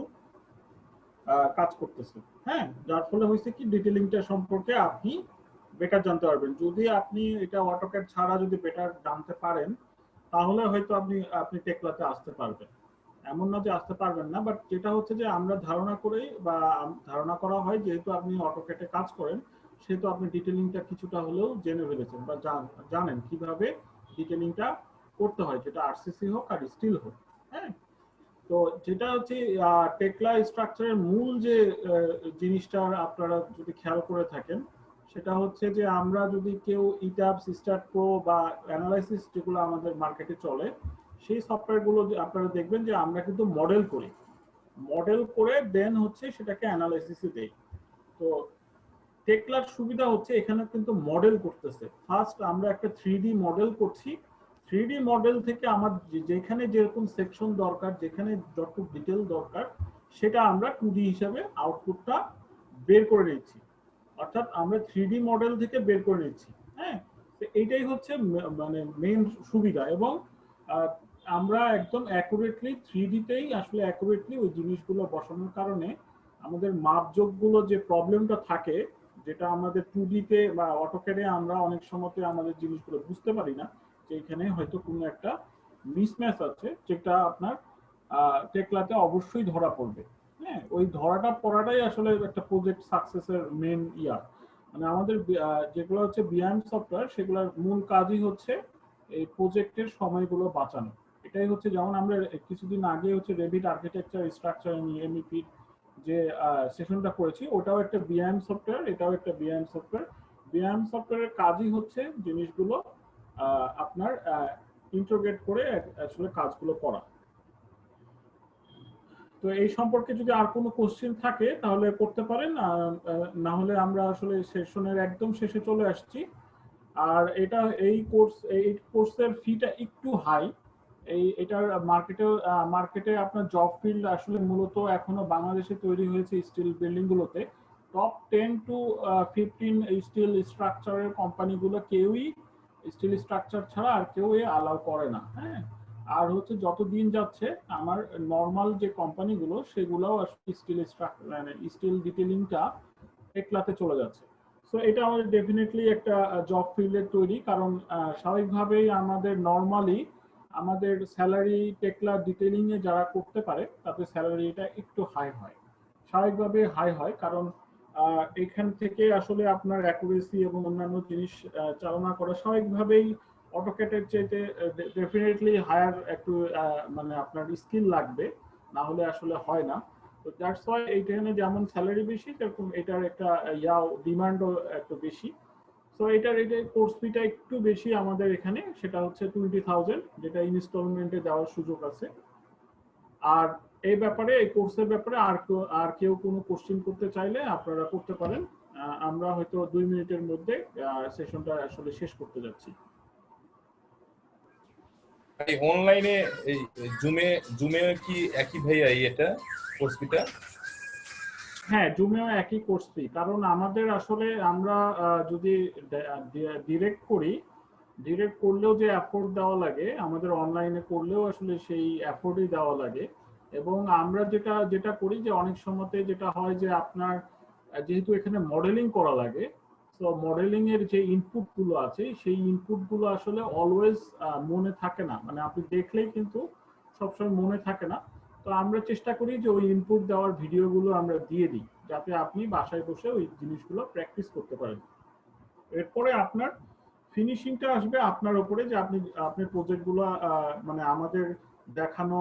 S4: কাজ করতেছে। হ্যাঁ, যার ফলে হয়েছে কি ডিটেলিংটা সম্পর্কে আপনি বেটার জানতে পারবেন। যদি আপনি এটা অটোক্যাড ছাড়া যদি বেটার জানতে পারেন তাহলে হয়তো আপনি আপনি টেকলাতে আসতে পারবেন। এমন না যে আসতে পারবেন না, বাট যেটা হচ্ছে যে আমরা ধারণা করেই বা ধারণা করা হয় যেহেতু আপনি অটোক্যাডে কাজ করেন সেহেতু আপনি ডিটেলিংটা কিছুটা হলেও জেনে ফেলেছেন বা জানেন কিভাবে ডিটেলিংটা করতে হয়, যেটা আরসিসি হোক আর স্টিল হোক। হ্যাঁ, তো যেটা হচ্ছে টেকলা স্ট্রাকচারের মূল যে জিনিসটা আপনারা যদি খেয়াল করে থাকেন সেটা হচ্ছে যে আমরা যদি কেউ ইটাবস, স্টার্ট প্রো বা অ্যানালাইসিস যেগুলো আমাদের মার্কেটে চলে সেই সফটওয়্যারগুলো আপনারা দেখবেন যে আমরা কিন্তু মডেল করি, মডেল করে দেন হচ্ছে সেটাকে অ্যানালাইসিসে দেই। তো টেকলার সুবিধা হচ্ছে এখানে কিন্তু মডেল করতেছে। ফার্স্ট আমরা একটা 3D মডেল করছি, 3D মডেল থেকে আমার যেখানে যেরকম সেকশন দরকার, যেখানে যতটুকু ডিটেল দরকার সেটা আমরা 2D হিসাবে আউটপুটটা বের করে নিচ্ছি, অর্থাৎ আমরা 3D মডেল থেকে বের করে নিচ্ছি। হ্যাঁ, তো এইটাই হচ্ছে মানে মেইন সুবিধা। এবং আমরা একদম অ্যাকুরেটলি 3D তেই আসলে অ্যাকুরেটলি ওই জিনিসগুলো বসানোর কারণে আমাদের মাপযোগগুলো যে প্রবলেমটা থাকে, যেটা আমাদের 2D তে বা অটোক্যাডে আমরা অনেক সময়তে আমাদের জিনিসগুলো বুঝতে পারি না যে এখানে হয়তো কোনো একটা মিসম্যাচ আছে, যেটা আপনার টেকলাতে অবশ্যই ধরা পড়বে। হ্যাঁ, ওই ধরাটা পড়াটাই আসলে একটা প্রজেক্ট সাকসেসের মেন মানে আমাদের যেগুলো হচ্ছে বিআইএম সফটওয়্যার সেগুলোর মূল কাজই হচ্ছে এই প্রজেক্টের সময়গুলো বাঁচানো। এটাই হচ্ছে, যেমন আমরা কিছুদিন আগে হচ্ছে রেভিট আর্কিটেকচার স্ট্রাকচার এমইপি যে সেশনটা করেছি ওটাও একটা বিআইএম সফটওয়্যার, এটাও একটা বিআইএম সফটওয়্যার। বিআইএম সফটওয়্যারের কাজই হচ্ছে জিনিসগুলো আপনার ইন্টিগ্রেট করে আসলে কাজগুলো করা। তো এই সম্পর্কে যদি আর কোনো কোশ্চেন থাকে তাহলে করতে পারেন, না হলে আমরা আসলে সেশনের একদম শেষে চলে আসছি। আর এটা এই কোর্সের ফিটা একটু হাই। এটার মার্কেটে আপনার জব ফিল্ড আসলে মূলত এখনো বাংলাদেশে তৈরি হয়েছে স্টিল বিল্ডিং গুলোতে। টপ 10 to 15 স্টিল স্ট্রাকচারের কোম্পানিগুলো কেউই স্টিল স্ট্রাকচার ছাড়া আর কেউ অ্যালাউ করে না। হ্যাঁ, আর হচ্ছে যত দিন যাচ্ছে আমার নর্মাল যে কোম্পানিগুলো সেগুলোও আসলে স্টিল স্ট্রাকচার মানে স্টিল ডিটেলিংটা টেকলাতে চলে যাচ্ছে। সো এটা আমাদের ডেফিনেটলি একটা জব ফিল্ডের তৈরি, কারণ স্বাভাবিকভাবেই আমাদের নর্মালি আমাদের স্যালারি টেকলা ডিটেলিং এ যারা করতে পারে তাদের স্যালারিটা একটু হাই হয়, স্বাভাবিকভাবে হাই হয়, কারণ এখান থেকে আসলে আপনার অ্যাকুরেসি এবং অন্যান্য জিনিস চালনা করা স্বাভাবিকভাবেই অটোক্যাডের চাইতে ডেফিনেটলি হায়ার একটু মানে আপনার স্কিল লাগবে, না হলে আসলে হয় না। তো দ্যাটস ওয়াই এইখানে যেমন স্যালারি বেশি সেরকম এটার একটা ডিমান্ডও একটু বেশি। সো এটার কোর্স ফিটা একটু বেশি আমাদের এখানে, সেটা হচ্ছে 20,000, যেটা ইনস্টলমেন্টে দেওয়ার সুযোগ আছে। আর এই ব্যাপারে এই কোর্সের ব্যাপারে আর কেউ কোনো কোশ্চেন করতে চাইলে আপনারা করতে পারেন। আমরা হয়তো 2 মিনিটের মধ্যে সেশনটা আসলে শেষ করতে যাচ্ছি।
S7: এই অনলাইনে এই জুমে কি একই ভাইয়া এটা কোর্স ফিটা?
S4: হ্যাঁ, জুমেও একই কোর্স ফি, কারণ আমাদের আসলে আমরা যদি ডিরেক্ট করলেও যে অ্যাফোর্ড দেওয়া লাগে, আমাদের অনলাইনে করলেও আসলে সেই অ্যাফোর্ডই দেওয়া লাগে। এবং আমরা যেটা করি যে অনেক সময়তে যেটা হয় যে আপনার যেহেতু এখানে মডেলিং করা লাগে, তো মডেলিং এর যে ইনপুট গুলো আছে সেই ইনপুট গুলো আসলে অলওয়েজ মনে থাকে না, মানে আপনি দেখলেই কিন্তু সবসময় মনে থাকে না। তো আমরা চেষ্টা করি যে ওই ইনপুট দেওয়ার ভিডিওগুলো আমরা দিয়ে দিই, যাতে আপনি বাসায় বসে ওই জিনিসগুলো প্র্যাকটিস করতে পারেন। এরপরে আপনার ফিনিশিংটা আসবে আপনার উপরে, যে আপনি প্রজেক্টগুলো মানে আমাদের দেখানো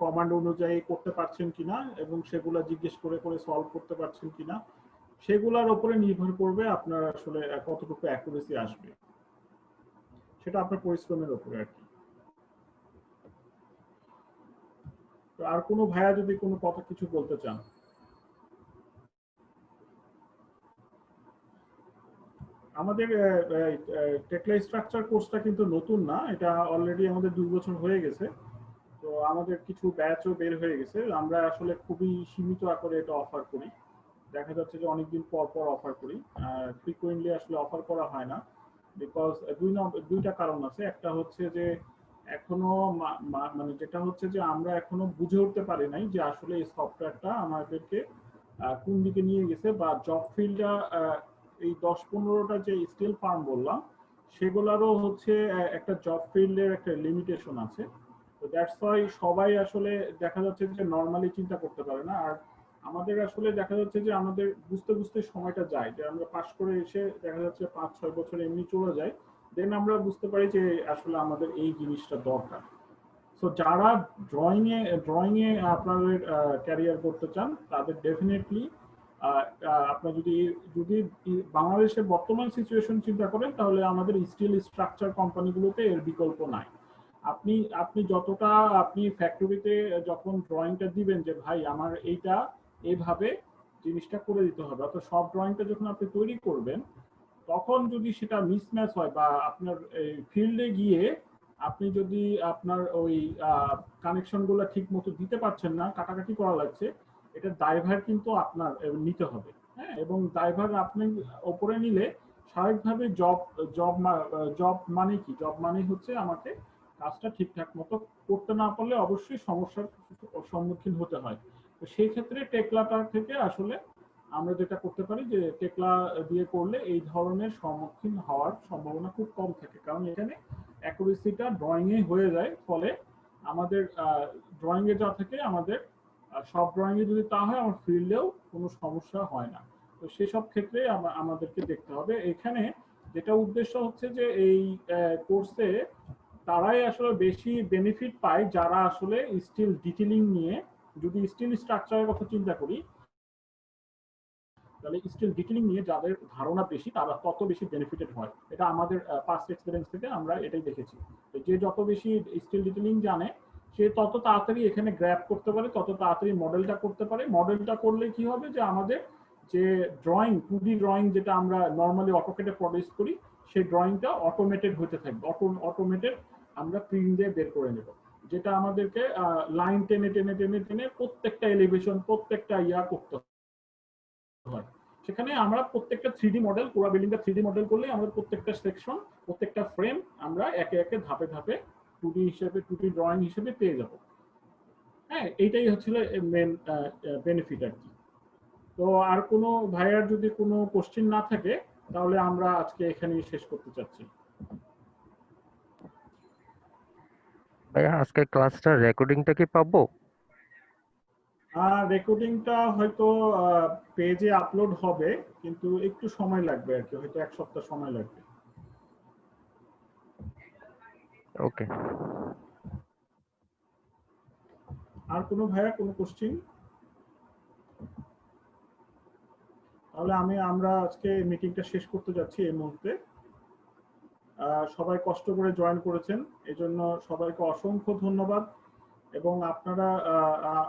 S4: কমান্ড অনুযায়ী করতে পারছেন কিনা এবং সেগুলো জিজ্ঞেস করে সলভ করতে পারছেন কিনা, সেগুলোর উপরে নির্ভর করবে আপনার আসলে কতটুকু অ্যাকুরেসি আসবে, সেটা আপনার পরিশ্রমের উপরে আর কি। তো আর কোনো ভাইয়া যদি কোনো কথা কিছু বলতে চান। আমাদের টেকলা স্ট্রাকচার কোর্সটা কিন্তু নতুন না, এটা অলরেডি আমাদের 2 বছর হয়ে গেছে। তো আমাদের কিছু ব্যাচও বের হয়ে গেছে, আমরা আসলে খুবই সীমিত আকারে এটা অফার করি। দেখা যাচ্ছে যে অনেকদিন পর অফার করি, ফ্রিকুয়েন্টলি আসলে অফার করা হয় না, বিকজ দুইটা কারণ আছে। একটা হচ্ছে যে এখনো মানে যেটা হচ্ছে যে আমরা এখনো বুঝে উঠতে পারি নাই যে আসলে এই সফটওয়্যারটা আমাদেরকে কোন দিকে নিয়ে গেছে, বা জব ফিল্ডটা এই 10-15টা যে স্টিল ফার্ম বললাম সেগুলোরও হচ্ছে একটা জব ফিল্ডের একটা লিমিটেশন আছে। তো দ্যাটস ওয়াই সবাই আসলে দেখা যাচ্ছে যে নর্মালি চিন্তা করতে পারে না। আর আমাদের আসলে দেখা যাচ্ছে যে আমাদের বুঝতে বুঝতে সময়টা যায়, যে আমরা পাশ করে এসে দেখা যাচ্ছে 5-6 বছর এমনি চলে যায়, দেন আমরা বুঝতে পারি যে আসলে আমাদের এই জিনিসটা দরকার। সো যারা ড্রয়িং এ আপনাদের ক্যারিয়ার করতে চান তাদের ডেফিনেটলি আপনার যদি যদি বাংলাদেশের বর্তমান সিচুয়েশন চিন্তা করেন তাহলে আমাদের স্টিল স্ট্রাকচার কোম্পানিগুলোতে এর বিকল্প নাই। আপনি আপনি যতটা আপনি ফ্যাক্টরিতে যখন ড্রয়িংটা দিবেন যে ভাই আমার এইটা এইভাবে জিনিসটা করে দিতে হবে, অর্থাৎ সব ড্রয়িংটা যখন আপনি তৈরি করবেন তখন যদি সেটা মিসম্যাচ হয় বা আপনার ফিল্ডে গিয়ে আপনি যদি আপনার ওই কানেকশন গুলো ঠিক মতো দিতে পারছেন না, কাটাকাটি করা লাগছে, এটা দায়ভার কিন্তু আপনার নিতে হবে। হ্যাঁ, এবং দায়ভার আপনি ওপরে নিলে স্বাভাবিকভাবে জব মানে কি, জব মানে হচ্ছে আমাকে কাজটা ঠিকঠাক মতো করতে না পারলে অবশ্যই সমস্যার সম্মুখীন হতে হয়। তো সেই ক্ষেত্রে টেকলাটার থেকে আসলে আমরা যেটা করতে পারি যে টেকলা দিয়ে করলে এই ধরনের সম্মুখীন হওয়ার সম্ভাবনা খুব কম থাকে, কারণ এখানে অ্যাকুরেসিটা ড্রয়িং এ হয়ে যায়, ফলে আমাদের ড্রয়িং এ যা থাকে আমাদের সব ড্রয়িং এ যদি তা হয় আমার ফিল্ডেও কোনো সমস্যা হয় না। তো সেসব ক্ষেত্রে আমাদেরকে দেখতে হবে। এখানে যেটা উদ্দেশ্য হচ্ছে যে এই কোর্সে তারাই আসলে বেশি বেনিফিট পায় যারা আসলে স্টিল ডিটেইলিং নিয়ে, যদি স্টিল স্ট্রাকচারের কথা চিন্তা করি তাহলে স্টিল ডিটেইলিং নিয়ে যাদের ধারণা বেশি তারা তত বেশি বেনিফিটেড হয়। এটা আমাদের পাস্ট এক্সপেরিয়েন্স থেকে আমরা এটাই দেখেছি। যে যত বেশি স্টিল ডিটেইলিং জানে সে তত তাড়াতাড়ি এখানে গ্র্যাব করতে পারে, তত তাড়াতাড়ি মডেলটা করতে পারে। মডেলটা করলে কি হবে যে আমাদের যে ড্রয়িং 2D ড্রয়িং যেটা আমরা নর্মালি অটোকেটে প্রডিউস করি সেই ড্রয়িংটা অটোমেটেড হতে থাকবে, অটোমেটেড আমরা প্রিন্ট দিয়ে বের করে নেব, যেটা আমাদেরকে লাইন টেনে টেনে টেনে টেনে প্রত্যেকটা এলিভেশন প্রত্যেকটা করতে হয়। সেখানে আমরা প্রত্যেকটা 3D মডেল, পুরো বিল্ডিংটা 3D মডেল করলে আমরা প্রত্যেকটা সেকশন প্রত্যেকটা ফ্রেম আমরা একে একে ধাপে ধাপে 2D ড্রয়িং হিসেবে পেয়ে যাব। হ্যাঁ, এইটাই হচ্ছিল মেন বেনিফিট আর কি। তো আর কোনো ভাইয়ার যদি কোনো কোশ্চেন না থাকে তাহলে আমরা আজকে এখানেই শেষ করতে চাচ্ছি।
S9: ভাইয়া আজকে ক্লাসটার রেকর্ডিংটা কি পাবো?
S4: রেকর্ডিংটা হয়তো পেজে আপলোড হবে, কিন্তু একটু সময় লাগবে আর কি, হয়তো 1 সপ্তাহ সময় লাগবে।
S9: ওকে।
S4: আর কোনো ভাইয়া কোনো কোশ্চেন? তাহলে আমরা আজকে মিটিংটা শেষ করতে যাচ্ছি এই মুহূর্তে। সবাই কষ্ট করে জয়েন করেছেন, এজন্য সবাইকে অসংখ্য ধন্যবাদ। এবং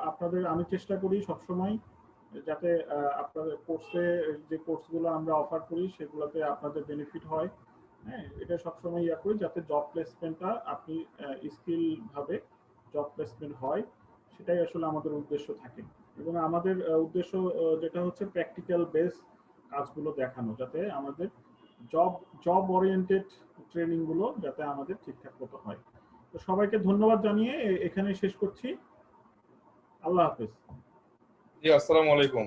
S4: আপনাদের আমি চেষ্টা করি সবসময় যাতে আপনাদের কোর্সে যে কোর্সগুলো আমরা অফার করি সেগুলোতে আপনাদের বেনিফিট হয়। হ্যাঁ, এটা সবসময় করি যাতে জব প্লেসমেন্টটা আপনি স্কিল ভাবে জব প্লেসমেন্ট হয়, সেটাই আসলে আমাদের উদ্দেশ্য থাকে। এবং আমাদের উদ্দেশ্য যেটা হচ্ছে প্র্যাকটিক্যাল বেস কাজগুলো দেখানো, যাতে আমাদের জব ওরিয়েন্টেড ট্রেনিং গুলো যাতে আমাদের ঠিকঠাক মতো হয়। তো সবাইকে ধন্যবাদ জানিয়ে এখানে শেষ করছি। আল্লাহ হাফেজ।
S7: জি, আসসালামু আলাইকুম।